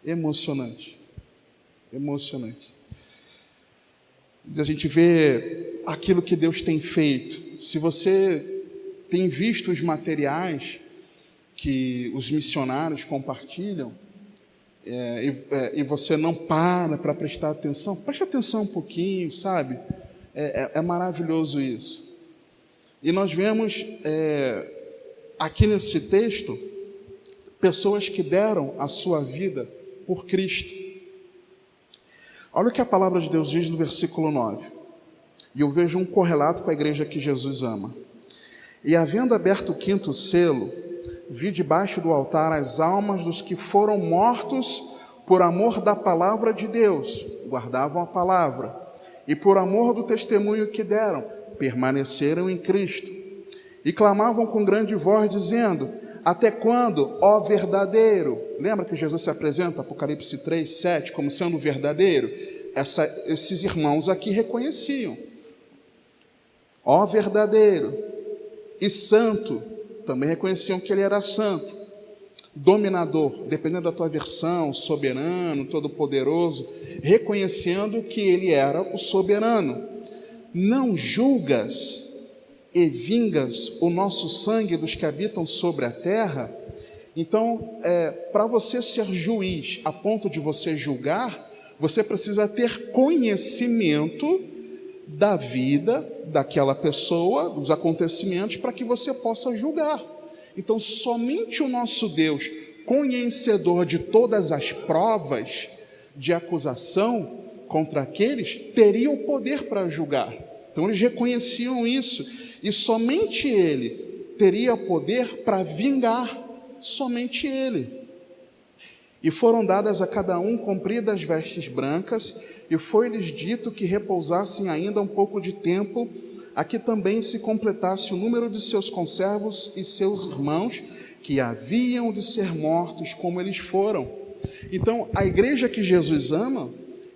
Emocionante. A gente vê aquilo que Deus tem feito. Se você tem visto os materiais que os missionários compartilham, e você não para prestar atenção, preste atenção um pouquinho, sabe? É maravilhoso isso. E nós vemos aqui nesse texto pessoas que deram a sua vida por Cristo. Olha o que a palavra de Deus diz no versículo 9. E eu vejo um correlato com a igreja que Jesus ama. E havendo aberto o quinto selo, vi debaixo do altar as almas dos que foram mortos por amor da palavra de Deus, guardavam a palavra, e por amor do testemunho que deram, permaneceram em Cristo. E clamavam com grande voz, dizendo: até quando, ó verdadeiro? Lembra que Jesus se apresenta, Apocalipse 3, 7, como sendo verdadeiro? Esses irmãos aqui reconheciam. Ó verdadeiro e santo, também reconheciam que ele era santo. Dominador, dependendo da tua versão, soberano, todo-poderoso, reconhecendo que ele era o soberano. Não julgas e vingas o nosso sangue dos que habitam sobre a terra? Então, para você ser juiz, a ponto de você julgar, você precisa ter conhecimento da vida daquela pessoa, dos acontecimentos, para que você possa julgar. Então, somente o nosso Deus, conhecedor de todas as provas de acusação contra aqueles, teria o poder para julgar. Então, eles reconheciam isso. E somente Ele teria poder para vingar, somente Ele. E foram dadas a cada um compridas vestes brancas, e foi-lhes dito que repousassem ainda um pouco de tempo, a que também se completasse o número de seus conservos e seus irmãos, que haviam de ser mortos como eles foram. Então, a igreja que Jesus ama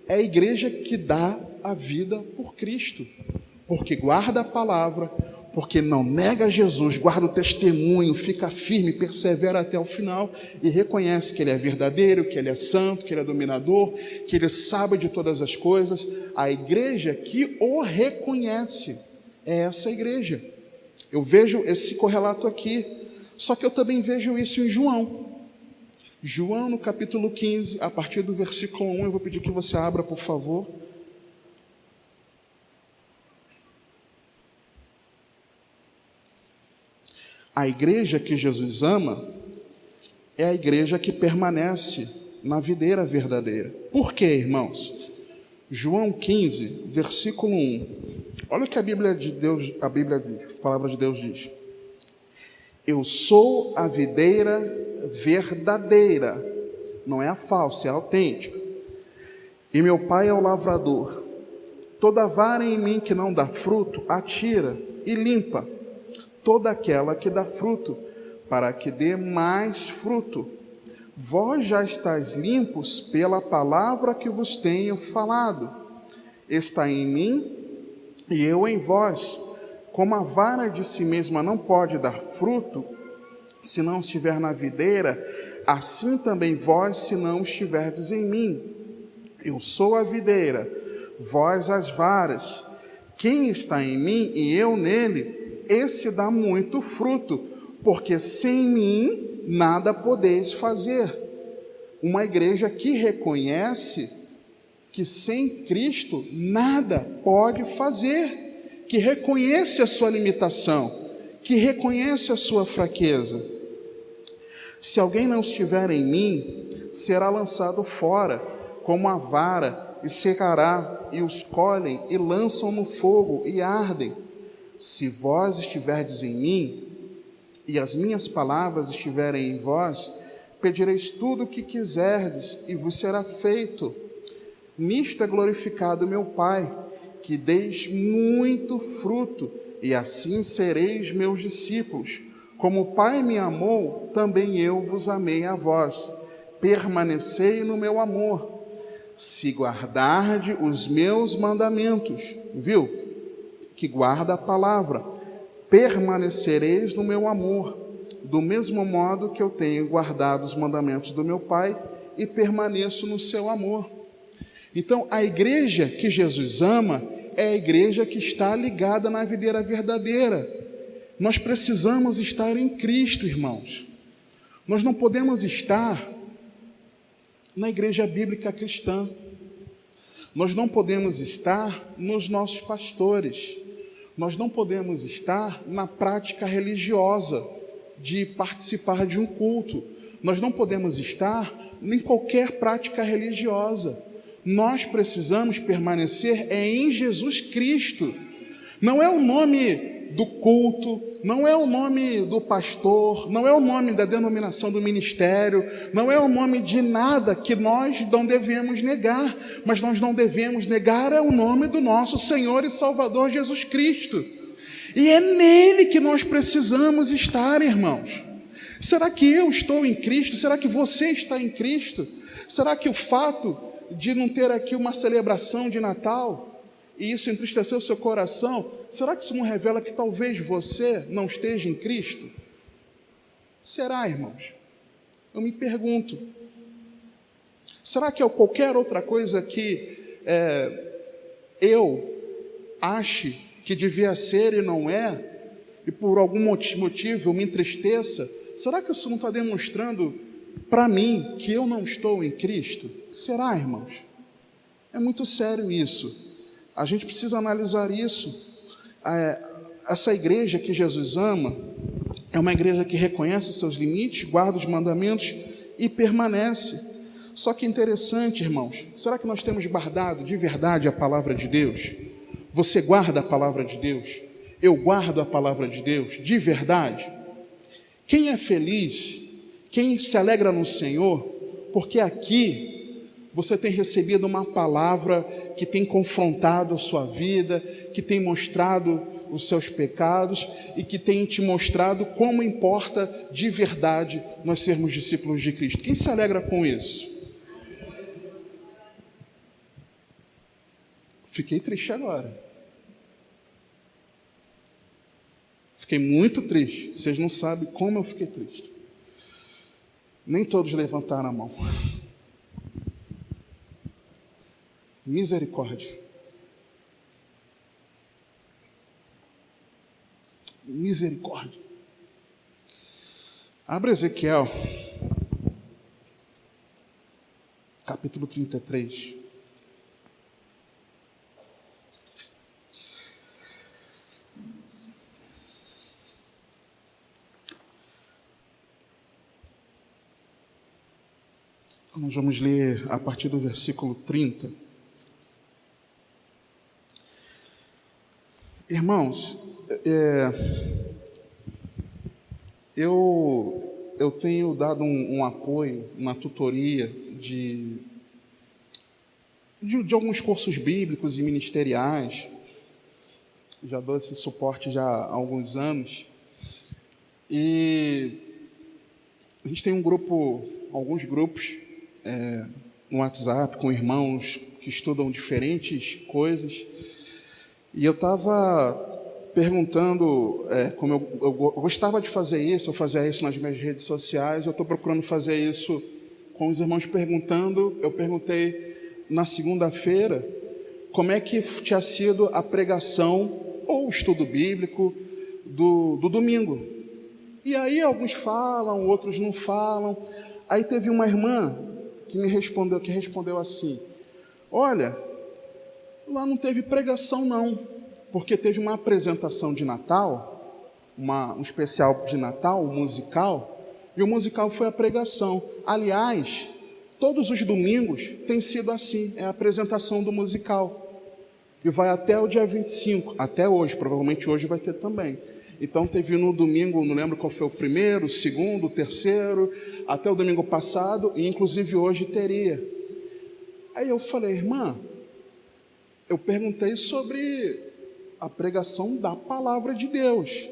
é a igreja que dá a vida por Cristo, porque guarda a palavra, porque não nega Jesus, guarda o testemunho, fica firme, persevera até o final e reconhece que Ele é verdadeiro, que Ele é santo, que Ele é dominador, que Ele sabe de todas as coisas. A igreja que o reconhece é essa igreja. Eu vejo esse correlato aqui, só que eu também vejo isso em João. João, no capítulo 15, a partir do versículo 1, eu vou pedir que você abra, por favor. A igreja que Jesus ama é a igreja que permanece na videira verdadeira. Por quê, irmãos? João 15, versículo 1. Olha o que a Bíblia diz, a palavra de Deus diz. Eu sou a videira verdadeira, não é a falsa, é a autêntica. E meu Pai é o lavrador. Toda vara em mim que não dá fruto, atira e limpa. Toda aquela que dá fruto, para que dê mais fruto. Vós já estáis limpos pela palavra que vos tenho falado. Está em mim e eu em vós. Como a vara de si mesma não pode dar fruto, se não estiver na videira, assim também vós, se não estiverdes em mim. Eu sou a videira, vós as varas. Quem está em mim e eu nele, esse dá muito fruto, porque sem mim nada podeis fazer. Uma igreja que reconhece que sem Cristo nada pode fazer, que reconhece a sua limitação, que reconhece a sua fraqueza. Se alguém não estiver em mim, será lançado fora, como a vara, e secará, e os colhem, e lançam no fogo, e ardem. Se vós estiverdes em mim, e as minhas palavras estiverem em vós, pedireis tudo o que quiserdes, e vos será feito. Nisto é glorificado meu Pai, que deis muito fruto, e assim sereis meus discípulos. Como o Pai me amou, também eu vos amei a vós. Permanecei no meu amor. Se guardarde os meus mandamentos, viu? Que guarda a palavra. Permanecereis no meu amor, do mesmo modo que eu tenho guardado os mandamentos do meu Pai e permaneço no seu amor. Então, a igreja que Jesus ama é a igreja que está ligada na videira verdadeira. Nós precisamos estar em Cristo, irmãos. Nós não podemos estar na igreja bíblica cristã. Nós não podemos estar nos nossos pastores. Nós não podemos estar na prática religiosa de participar de um culto. Nós não podemos estar em qualquer prática religiosa. Nós precisamos permanecer em Jesus Cristo. Não é o nome do culto, não é o nome do pastor, não é o nome da denominação do ministério, não é o nome de nada que nós não devemos negar, mas nós não devemos negar é o nome do nosso Senhor e Salvador Jesus Cristo. E é nele que nós precisamos estar, irmãos. Será que eu estou em Cristo? Será que você está em Cristo? Será que o fato de não ter aqui uma celebração de Natal, e isso entristeceu o seu coração, será que isso não revela que talvez você não esteja em Cristo? Será, irmãos? Eu me pergunto. Será que é qualquer outra coisa que eu ache que devia ser e não é, e por algum motivo eu me entristeça? Será que isso não está demonstrando para mim que eu não estou em Cristo? Será, irmãos? É muito sério isso. A gente precisa analisar isso. Essa igreja que Jesus ama é uma igreja que reconhece seus limites, guarda os mandamentos e permanece. Só que interessante, irmãos, será que nós temos guardado de verdade a palavra de Deus? Você guarda a palavra de Deus? Eu guardo a palavra de Deus de verdade? Quem é feliz, quem se alegra no Senhor, porque aqui você tem recebido uma palavra que tem confrontado a sua vida, que tem mostrado os seus pecados e que tem te mostrado como importa de verdade nós sermos discípulos de Cristo. Quem se alegra com isso? Fiquei triste agora. Fiquei muito triste. Vocês não sabem como eu fiquei triste. Nem todos levantaram a mão. Misericórdia. Misericórdia. Abra Ezequiel, capítulo 33. Nós vamos ler a partir do versículo 30. Irmãos, eu tenho dado um apoio, uma tutoria de alguns cursos bíblicos e ministeriais. Já dou esse suporte já há alguns anos. E a gente tem alguns grupos no WhatsApp com irmãos que estudam diferentes coisas. E eu estava perguntando, como eu gostava de fazer isso, eu fazia isso nas minhas redes sociais, eu estou procurando fazer isso com os irmãos perguntando. Eu perguntei na segunda-feira como é que tinha sido a pregação ou o estudo bíblico do domingo. E aí alguns falam, outros não falam. Aí teve uma irmã que respondeu assim: olha, lá não teve pregação não, porque teve uma apresentação de Natal, um especial de Natal, um musical, e o musical foi a pregação. Aliás, todos os domingos tem sido assim, é a apresentação do musical, e vai até o dia 25, até hoje, provavelmente hoje vai ter também. Então teve no domingo, não lembro qual foi o primeiro, o segundo, o terceiro, até o domingo passado, e inclusive hoje teria. Aí eu falei: irmã, eu perguntei sobre a pregação da palavra de Deus.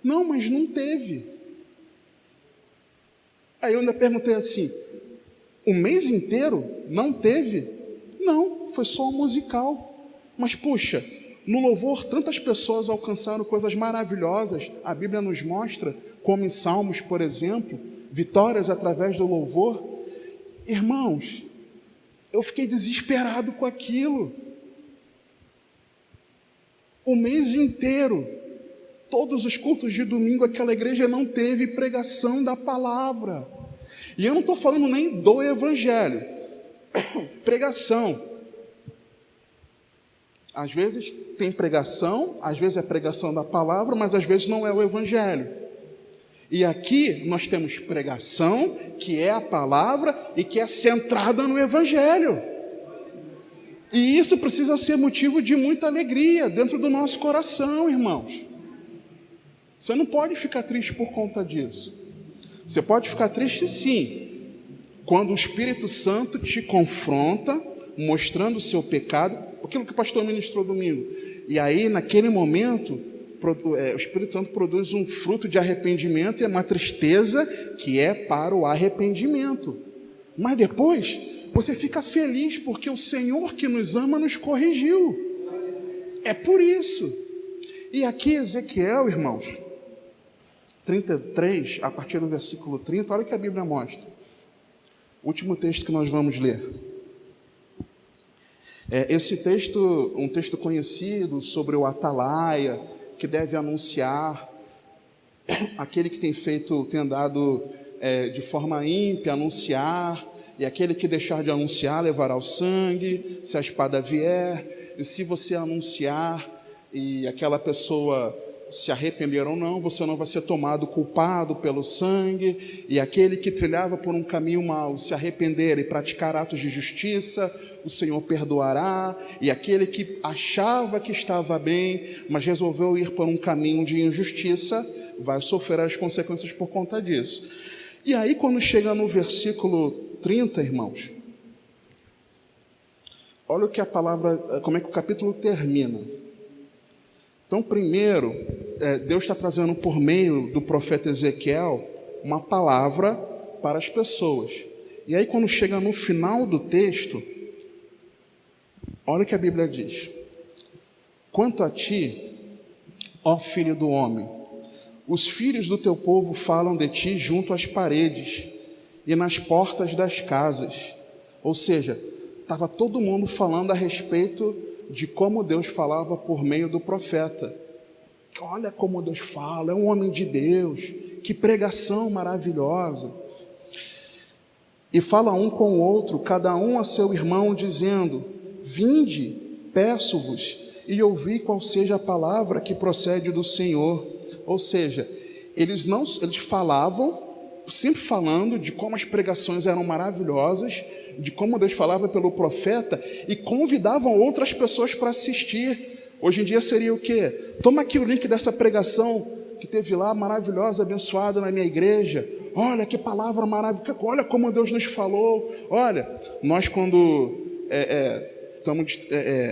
Não, mas não teve. Aí eu ainda perguntei assim, o mês inteiro não teve? Não, foi só um musical. Mas puxa, no louvor tantas pessoas alcançaram coisas maravilhosas, a Bíblia nos mostra, como em Salmos, por exemplo, vitórias através do louvor. Irmãos, eu fiquei desesperado com aquilo. O mês inteiro, todos os cultos de domingo, aquela igreja não teve pregação da palavra. E eu não estou falando nem do evangelho. Pregação. Às vezes tem pregação, às vezes é pregação da palavra, mas às vezes não é o evangelho. E aqui nós temos pregação, que é a palavra e que é centrada no evangelho. E isso precisa ser motivo de muita alegria dentro do nosso coração, irmãos. Você não pode ficar triste por conta disso. Você pode ficar triste sim, quando o Espírito Santo te confronta, mostrando o seu pecado, aquilo que o pastor ministrou domingo. E aí, naquele momento, o Espírito Santo produz um fruto de arrependimento e uma tristeza que é para o arrependimento. Mas depois, você fica feliz porque o Senhor que nos ama nos corrigiu. É por isso. E aqui Ezequiel, irmãos, 33, a partir do versículo 30, olha o que a Bíblia mostra. Último texto que nós vamos ler. Esse texto, um texto conhecido sobre o atalaia, que deve anunciar, aquele que tem andado de forma ímpia, anunciar, e aquele que deixar de anunciar levará o sangue, se a espada vier, e se você anunciar, e aquela pessoa se arrepender ou não, você não vai ser tomado culpado pelo sangue, e aquele que trilhava por um caminho mau, se arrepender e praticar atos de justiça, o Senhor perdoará, e aquele que achava que estava bem, mas resolveu ir por um caminho de injustiça, vai sofrer as consequências por conta disso. E aí quando chega no versículo 30, irmãos, olha o que a palavra, como é que o capítulo termina. Então, primeiro, Deus está trazendo por meio do profeta Ezequiel uma palavra para as pessoas. E aí, quando chega no final do texto, olha o que a Bíblia diz. Quanto a ti, ó filho do homem, os filhos do teu povo falam de ti junto às paredes e nas portas das casas. Ou seja, estava todo mundo falando a respeito de como Deus falava por meio do profeta. Olha como Deus fala, é um homem de Deus, que pregação maravilhosa. E fala um com o outro, cada um a seu irmão, dizendo: vinde, peço-vos, e ouvi qual seja a palavra que procede do Senhor. Ou seja, eles falavam, sempre falando de como as pregações eram maravilhosas, de como Deus falava pelo profeta, e convidavam outras pessoas para assistir. Hoje em dia seria o quê? Toma aqui o link dessa pregação que teve lá, maravilhosa, abençoada na minha igreja. Olha que palavra maravilhosa, olha como Deus nos falou. Olha, nós quando estamos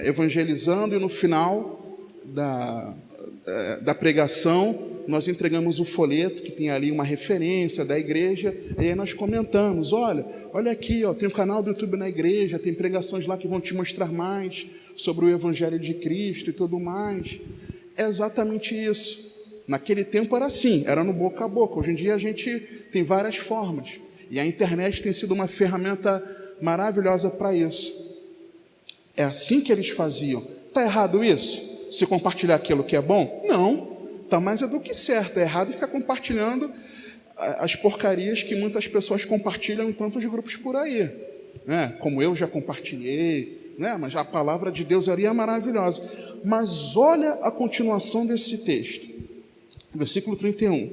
evangelizando, e no final da pregação, nós entregamos o folheto que tem ali uma referência da igreja, e aí nós comentamos: olha aqui, tem um canal do YouTube na igreja, tem pregações lá que vão te mostrar mais sobre o Evangelho de Cristo e tudo mais. É exatamente isso. Naquele tempo era assim, era no boca a boca. Hoje em dia a gente tem várias formas, e a internet tem sido uma ferramenta maravilhosa para isso. É assim que eles faziam. Está errado isso? Se compartilhar aquilo que é bom? Não. Está mais do que certo. É errado ficar compartilhando as porcarias que muitas pessoas compartilham em tantos grupos por aí, né? Como eu já compartilhei, né? Mas a palavra de Deus ali é maravilhosa. Mas olha a continuação desse texto, versículo 31.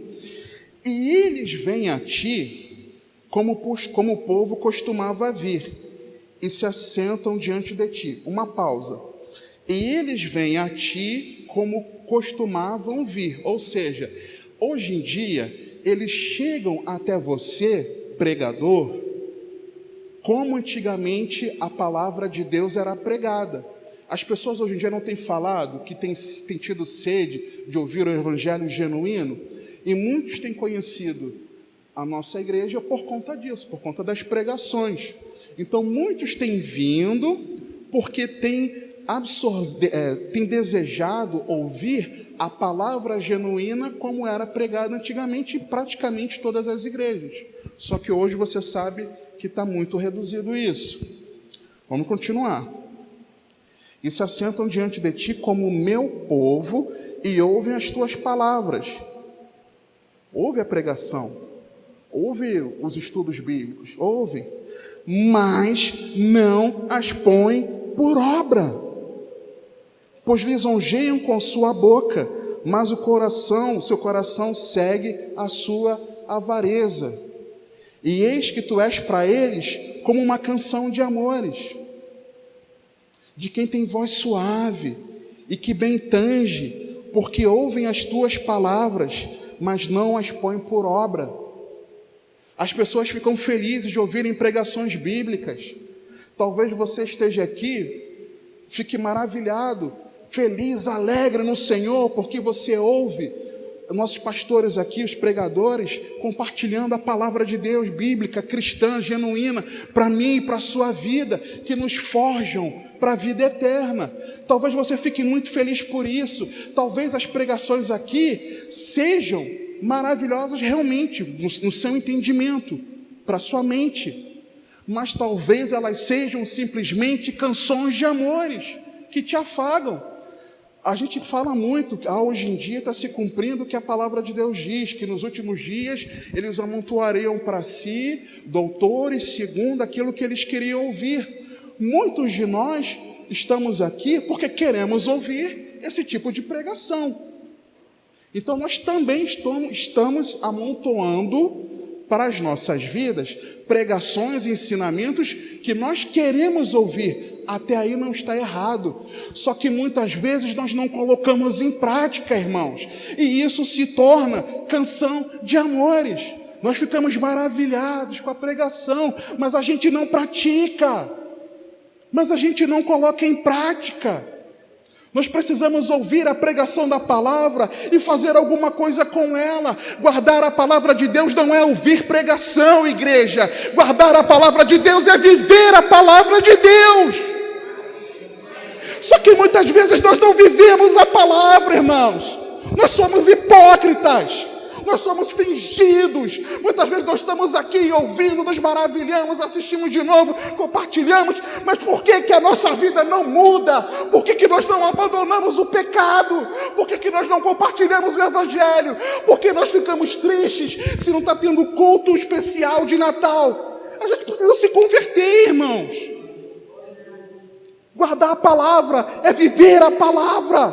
E eles vêm a ti como o povo costumava vir, e se assentam diante de ti. Uma pausa. E eles vêm a ti como costumavam vir. Ou seja, hoje em dia, eles chegam até você, pregador, como antigamente a palavra de Deus era pregada. As pessoas hoje em dia não têm falado que têm tido sede de ouvir o evangelho genuíno, e muitos têm conhecido a nossa igreja por conta disso, por conta das pregações. Então, muitos têm vindo porque têm desejado ouvir a palavra genuína como era pregada antigamente em praticamente todas as igrejas. Só que hoje você sabe que está muito reduzido isso. Vamos continuar. E se assentam diante de ti como meu povo e ouvem as tuas palavras. Ouve a pregação, ouve os estudos bíblicos, ouve, mas não as põe por obra, pois lisonjeiam com sua boca, mas seu coração segue a sua avareza. E eis que tu és para eles como uma canção de amores, de quem tem voz suave e que bem tange, porque ouvem as tuas palavras, mas não as põem por obra. As pessoas ficam felizes de ouvirem pregações bíblicas. Talvez você esteja aqui, fique maravilhado, feliz, alegre no Senhor, porque você ouve nossos pastores aqui, os pregadores, compartilhando a palavra de Deus, bíblica, cristã, genuína, para mim e para a sua vida, que nos forjam para a vida eterna. Talvez você fique muito feliz por isso. Talvez as pregações aqui sejam maravilhosas realmente, no seu entendimento, para a sua mente, mas talvez elas sejam simplesmente canções de amores, que te afagam. A gente fala muito, hoje em dia está se cumprindo o que a palavra de Deus diz, que nos últimos dias eles amontoariam para si doutores segundo aquilo que eles queriam ouvir. Muitos de nós estamos aqui porque queremos ouvir esse tipo de pregação. Então nós também estamos amontoando para as nossas vidas pregações e ensinamentos que nós queremos ouvir. Até aí não está errado, só que muitas vezes nós não colocamos em prática, irmãos, e isso se torna canção de amores. Nós ficamos maravilhados com a pregação, mas a gente não pratica, mas a gente não coloca em prática. Nós precisamos ouvir a pregação da palavra e fazer alguma coisa com ela. Guardar a palavra de Deus não é ouvir pregação, igreja. Guardar a palavra de Deus é viver a palavra de Deus. Só que muitas vezes nós não vivemos a palavra, irmãos. Nós somos hipócritas, nós somos fingidos. Muitas vezes nós estamos aqui ouvindo, nos maravilhamos, assistimos de novo, compartilhamos, mas por que a nossa vida não muda? Por que nós não abandonamos o pecado? Por que nós não compartilhamos o evangelho? Por que nós ficamos tristes se não está tendo culto especial de Natal? A gente precisa se converter, irmãos. Guardar a palavra é viver a palavra.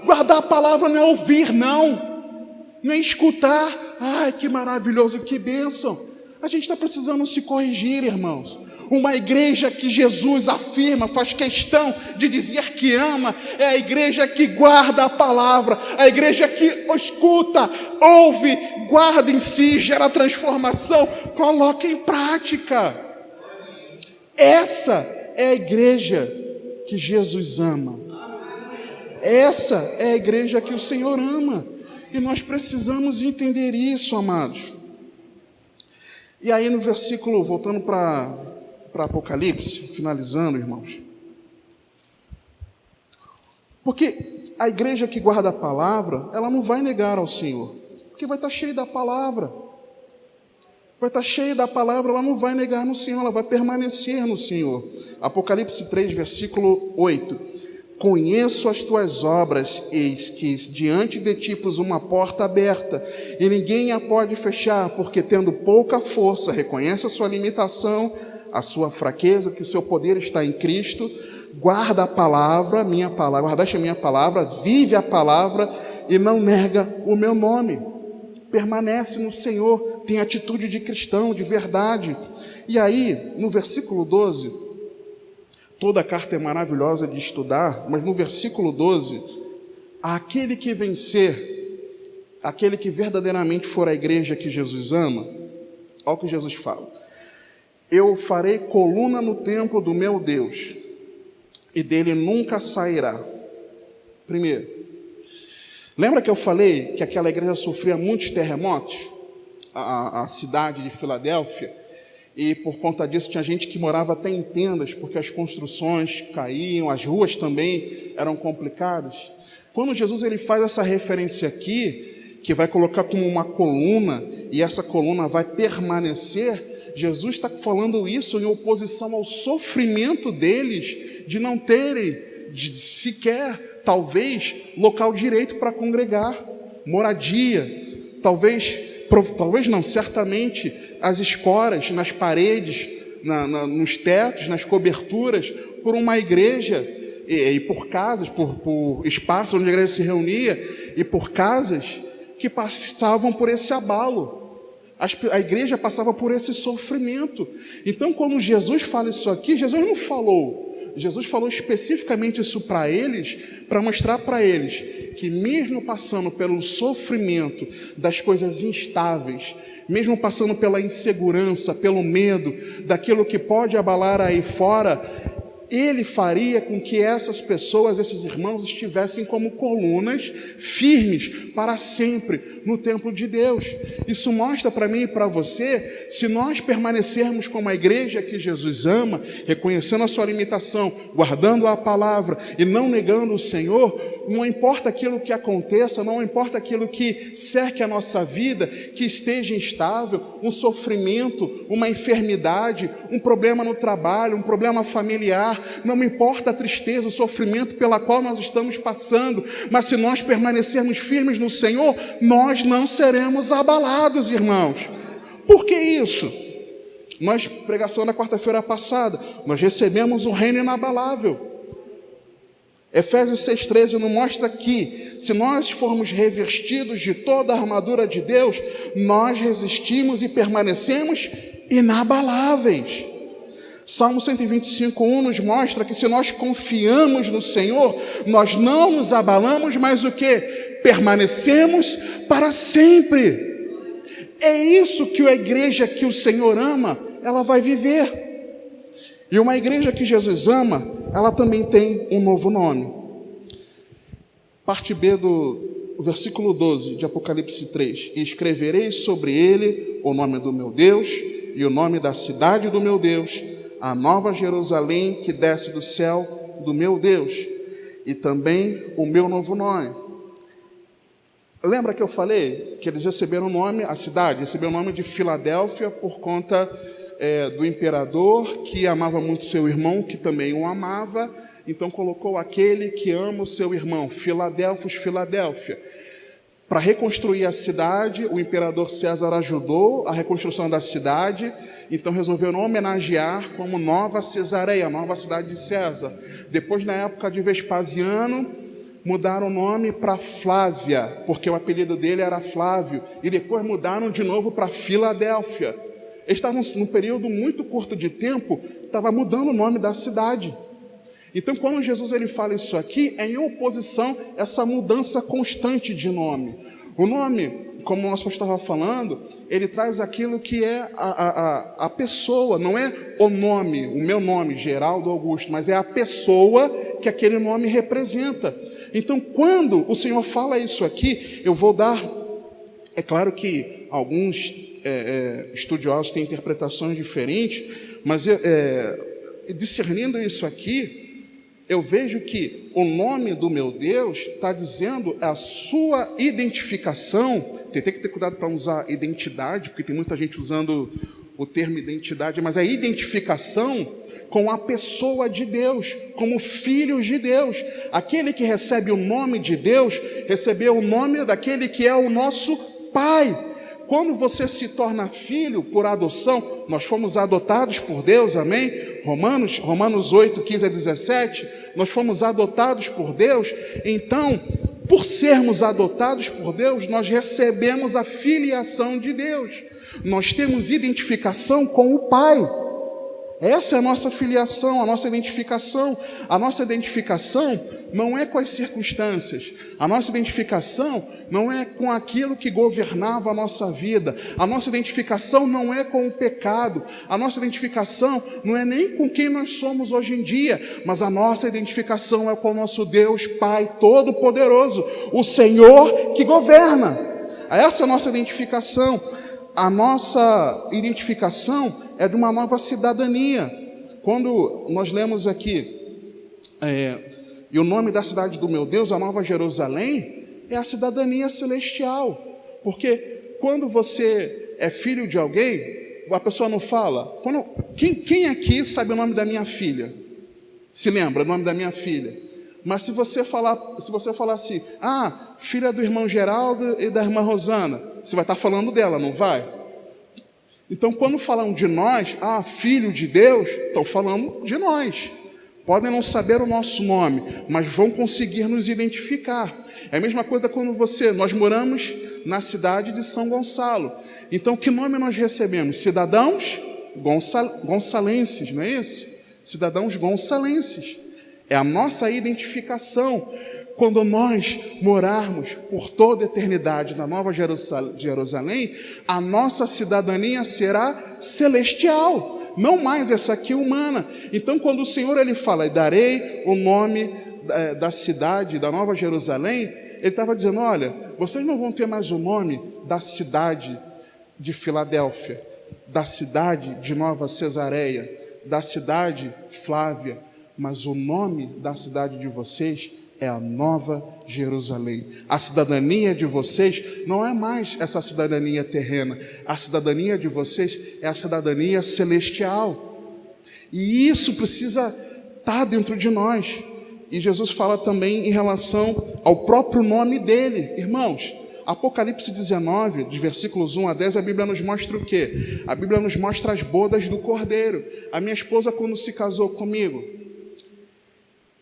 Guardar a palavra não é ouvir, não é escutar. Ai, que maravilhoso, que bênção. A gente está precisando se corrigir, irmãos. Uma igreja que Jesus afirma, faz questão de dizer que ama, é a igreja que guarda a palavra, a igreja que escuta, ouve, guarda em si, gera transformação, coloca em prática. Essa é a igreja que Jesus ama. Essa é a igreja que o Senhor ama. E nós precisamos entender isso, amados. E aí no versículo, voltando para Apocalipse, finalizando, irmãos. Porque a igreja que guarda a palavra, ela não vai negar ao Senhor. Porque vai estar cheia da palavra. Vai estar cheia da palavra, ela não vai negar no Senhor, ela vai permanecer no Senhor. Apocalipse 3, versículo 8. Conheço as tuas obras, eis que diante de ti pus uma porta aberta, e ninguém a pode fechar, porque tendo pouca força, reconhece a sua limitação, a sua fraqueza, que o seu poder está em Cristo, guarda a palavra, minha palavra, guardaste a minha palavra, vive a palavra, e não nega o meu nome. Permanece no Senhor, tem atitude de cristão, de verdade. E aí, no versículo 12, toda a carta é maravilhosa de estudar, mas no versículo 12, aquele que vencer, aquele que verdadeiramente for a igreja que Jesus ama, olha o que Jesus fala: eu farei coluna no templo do meu Deus, e dele nunca sairá. Primeiro, lembra que eu falei que aquela igreja sofria muitos terremotos? A cidade de Filadélfia, e por conta disso tinha gente que morava até em tendas, porque as construções caíam, as ruas também eram complicadas. Quando Jesus ele faz essa referência aqui, que vai colocar como uma coluna, e essa coluna vai permanecer, Jesus está falando isso em oposição ao sofrimento deles, de não terem sequer, talvez, local direito para congregar, moradia, talvez não, certamente, as escoras, nas paredes, nos tetos, nas coberturas, por uma igreja, e por casas, por espaços onde a igreja se reunia, e por casas que passavam por esse abalo. A igreja passava por esse sofrimento. Então, quando Jesus fala isso aqui, Jesus não falou. Jesus falou especificamente isso para eles, para mostrar para eles que mesmo passando pelo sofrimento das coisas instáveis, mesmo passando pela insegurança, pelo medo, daquilo que pode abalar aí fora, ele faria com que essas pessoas, esses irmãos, estivessem como colunas firmes para sempre no templo de Deus. Isso mostra para mim e para você, se nós permanecermos como a igreja que Jesus ama, reconhecendo a sua limitação, guardando a palavra e não negando o Senhor, não importa aquilo que aconteça, não importa aquilo que cerque a nossa vida, que esteja instável, um sofrimento, uma enfermidade, um problema no trabalho, um problema familiar, não importa a tristeza, o sofrimento pela qual nós estamos passando, mas se nós permanecermos firmes no Senhor, nós não seremos abalados, irmãos. Por que isso? Nós, pregação da quarta-feira passada, nós recebemos um reino inabalável. Efésios 6,13 nos mostra que, se nós formos revestidos de toda a armadura de Deus, nós resistimos e permanecemos inabaláveis. Salmo 125,1 nos mostra que se nós confiamos no Senhor, nós não nos abalamos, mas o que? Permanecemos para sempre. É isso que a igreja que o Senhor ama, ela vai viver. E uma igreja que Jesus ama, ela também tem um novo nome. Parte B do versículo 12 de Apocalipse 3. E escreverei sobre ele o nome do meu Deus e o nome da cidade do meu Deus, a nova Jerusalém que desce do céu do meu Deus, e também o meu novo nome. Lembra que eu falei que eles receberam o nome, a cidade recebeu o nome de Filadélfia por conta do imperador, que amava muito seu irmão, que também o amava, então colocou aquele que ama o seu irmão, Filadelfos, Filadélfia. Para reconstruir a cidade, o imperador César ajudou a reconstrução da cidade, então resolveu não homenagear como Nova Cesareia, nova cidade de César. Depois, na época de Vespasiano, mudaram o nome para Flávia, porque o apelido dele era Flávio, e depois mudaram de novo para Filadélfia. Eles estavam, num período muito curto de tempo, estava mudando o nome da cidade. Então, quando Jesus ele fala isso aqui, é em oposição a essa mudança constante de nome. O nome, como o nosso pastor estava falando, ele traz aquilo que é a pessoa, não é o nome, o meu nome, Geraldo Augusto, mas é a pessoa que aquele nome representa. Então, quando o Senhor fala isso aqui, eu vou dar... É claro que alguns estudiosos têm interpretações diferentes, mas discernindo isso aqui, eu vejo que o nome do meu Deus está dizendo a sua identificação. Tem que ter cuidado para não usar identidade, porque tem muita gente usando o termo identidade, mas a identificação com a pessoa de Deus, como filhos de Deus. Aquele que recebe o nome de Deus, recebeu o nome daquele que é o nosso Pai. Quando você se torna filho por adoção, nós fomos adotados por Deus, amém? Romanos 8, 15 a 17, nós fomos adotados por Deus. Então, por sermos adotados por Deus, nós recebemos a filiação de Deus. Nós temos identificação com o Pai. Essa é a nossa filiação, a nossa identificação. A nossa identificação não é com as circunstâncias. A nossa identificação não é com aquilo que governava a nossa vida. A nossa identificação não é com o pecado. A nossa identificação não é nem com quem nós somos hoje em dia, mas a nossa identificação é com o nosso Deus Pai Todo-Poderoso, o Senhor que governa. Essa é a nossa identificação. A nossa identificação é de uma nova cidadania. Quando nós lemos aqui, e o nome da cidade do meu Deus, a Nova Jerusalém, é a cidadania celestial. Porque quando você é filho de alguém, a pessoa não fala. Quem aqui sabe o nome da minha filha? Se lembra o nome da minha filha? Mas se você falar assim, filha do irmão Geraldo e da irmã Rosana, você vai estar falando dela, não vai? Então, quando falam de nós, filho de Deus, estão falando de nós. Podem não saber o nosso nome, mas vão conseguir nos identificar. É a mesma coisa quando nós moramos na cidade de São Gonçalo. Então, que nome nós recebemos? Cidadãos gonçalenses, não é isso? Cidadãos gonçalenses. É a nossa identificação. Quando nós morarmos por toda a eternidade na Nova Jerusalém, a nossa cidadania será celestial. Não mais essa aqui humana. Então, quando o Senhor ele fala, darei o nome da cidade, da Nova Jerusalém, ele estava dizendo, olha, vocês não vão ter mais o nome da cidade de Filadélfia, da cidade de Nova Cesareia, da cidade Flávia, mas o nome da cidade de vocês é a Nova Jerusalém. A cidadania de vocês não é mais essa cidadania terrena. A cidadania de vocês é a cidadania celestial. E isso precisa estar dentro de nós. E Jesus fala também em relação ao próprio nome dele. Irmãos, Apocalipse 19, dos versículos 1 a 10, a Bíblia nos mostra o quê? A Bíblia nos mostra as bodas do Cordeiro. A minha esposa, quando se casou comigo,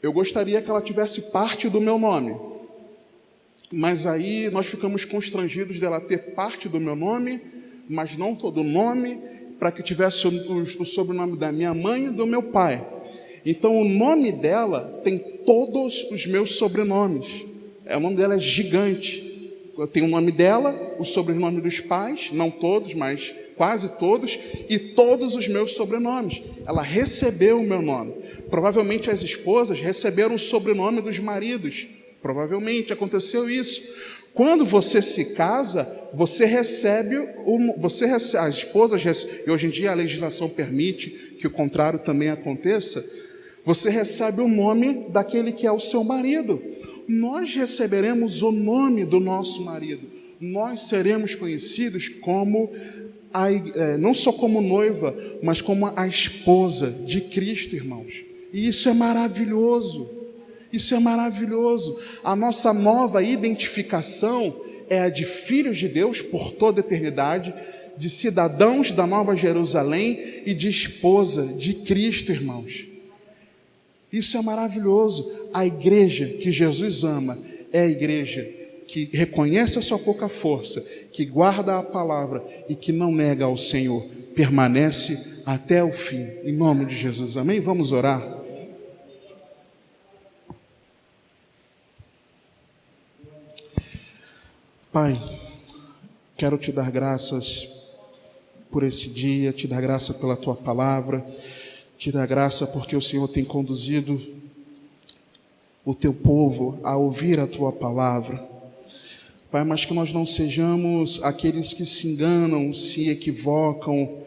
eu gostaria que ela tivesse parte do meu nome. Mas aí nós ficamos constrangidos dela ter parte do meu nome, mas não todo o nome, para que tivesse o sobrenome da minha mãe e do meu pai. Então o nome dela tem todos os meus sobrenomes. O nome dela é gigante. Eu tenho o nome dela, o sobrenome dos pais, não todos, mas quase todos, e todos os meus sobrenomes. Ela recebeu o meu nome. Provavelmente as esposas receberam o sobrenome dos maridos. Provavelmente aconteceu isso. Quando você se casa, você recebe, as esposas, e hoje em dia a legislação permite que o contrário também aconteça, você recebe o nome daquele que é o seu marido. Nós receberemos o nome do nosso marido. Nós seremos conhecidos como não só como noiva, mas como a esposa de Cristo, irmãos. E isso é maravilhoso. Isso é maravilhoso. A nossa nova identificação é a de filhos de Deus por toda a eternidade, de cidadãos da Nova Jerusalém e de esposa de Cristo, irmãos. Isso é maravilhoso. A igreja que Jesus ama é a igreja que reconhece a sua pouca força, que guarda a palavra e que não nega ao Senhor, permanece até o fim. Em nome de Jesus, amém? Vamos orar. Pai, quero te dar graças por esse dia, te dar graça pela tua palavra, te dar graça porque o Senhor tem conduzido o teu povo a ouvir a tua palavra. Pai, mas que nós não sejamos aqueles que se enganam, se equivocam,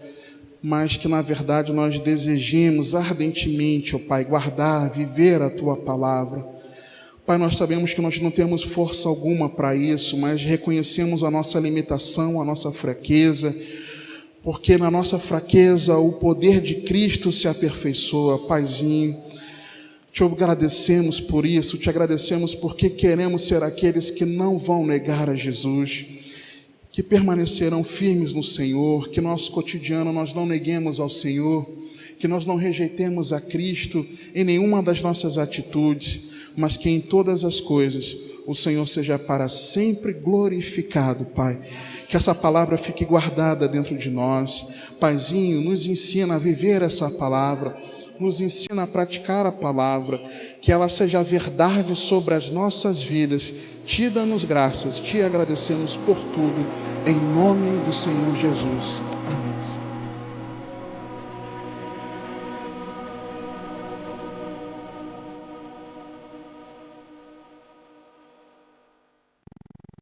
mas que na verdade nós desejemos ardentemente, ó Pai, guardar, viver a tua palavra. Pai, nós sabemos que nós não temos força alguma para isso, mas reconhecemos a nossa limitação, a nossa fraqueza, porque na nossa fraqueza o poder de Cristo se aperfeiçoa. Paizinho, te agradecemos por isso, te agradecemos porque queremos ser aqueles que não vão negar a Jesus, que permanecerão firmes no Senhor, que no nosso cotidiano nós não neguemos ao Senhor, que nós não rejeitemos a Cristo em nenhuma das nossas atitudes, mas que em todas as coisas o Senhor seja para sempre glorificado, Pai. Que essa palavra fique guardada dentro de nós. Paizinho, nos ensina a viver essa palavra. nos ensina a praticar a palavra, que ela seja a verdade sobre as nossas vidas. Te damos graças, te agradecemos por tudo, em nome do Senhor Jesus.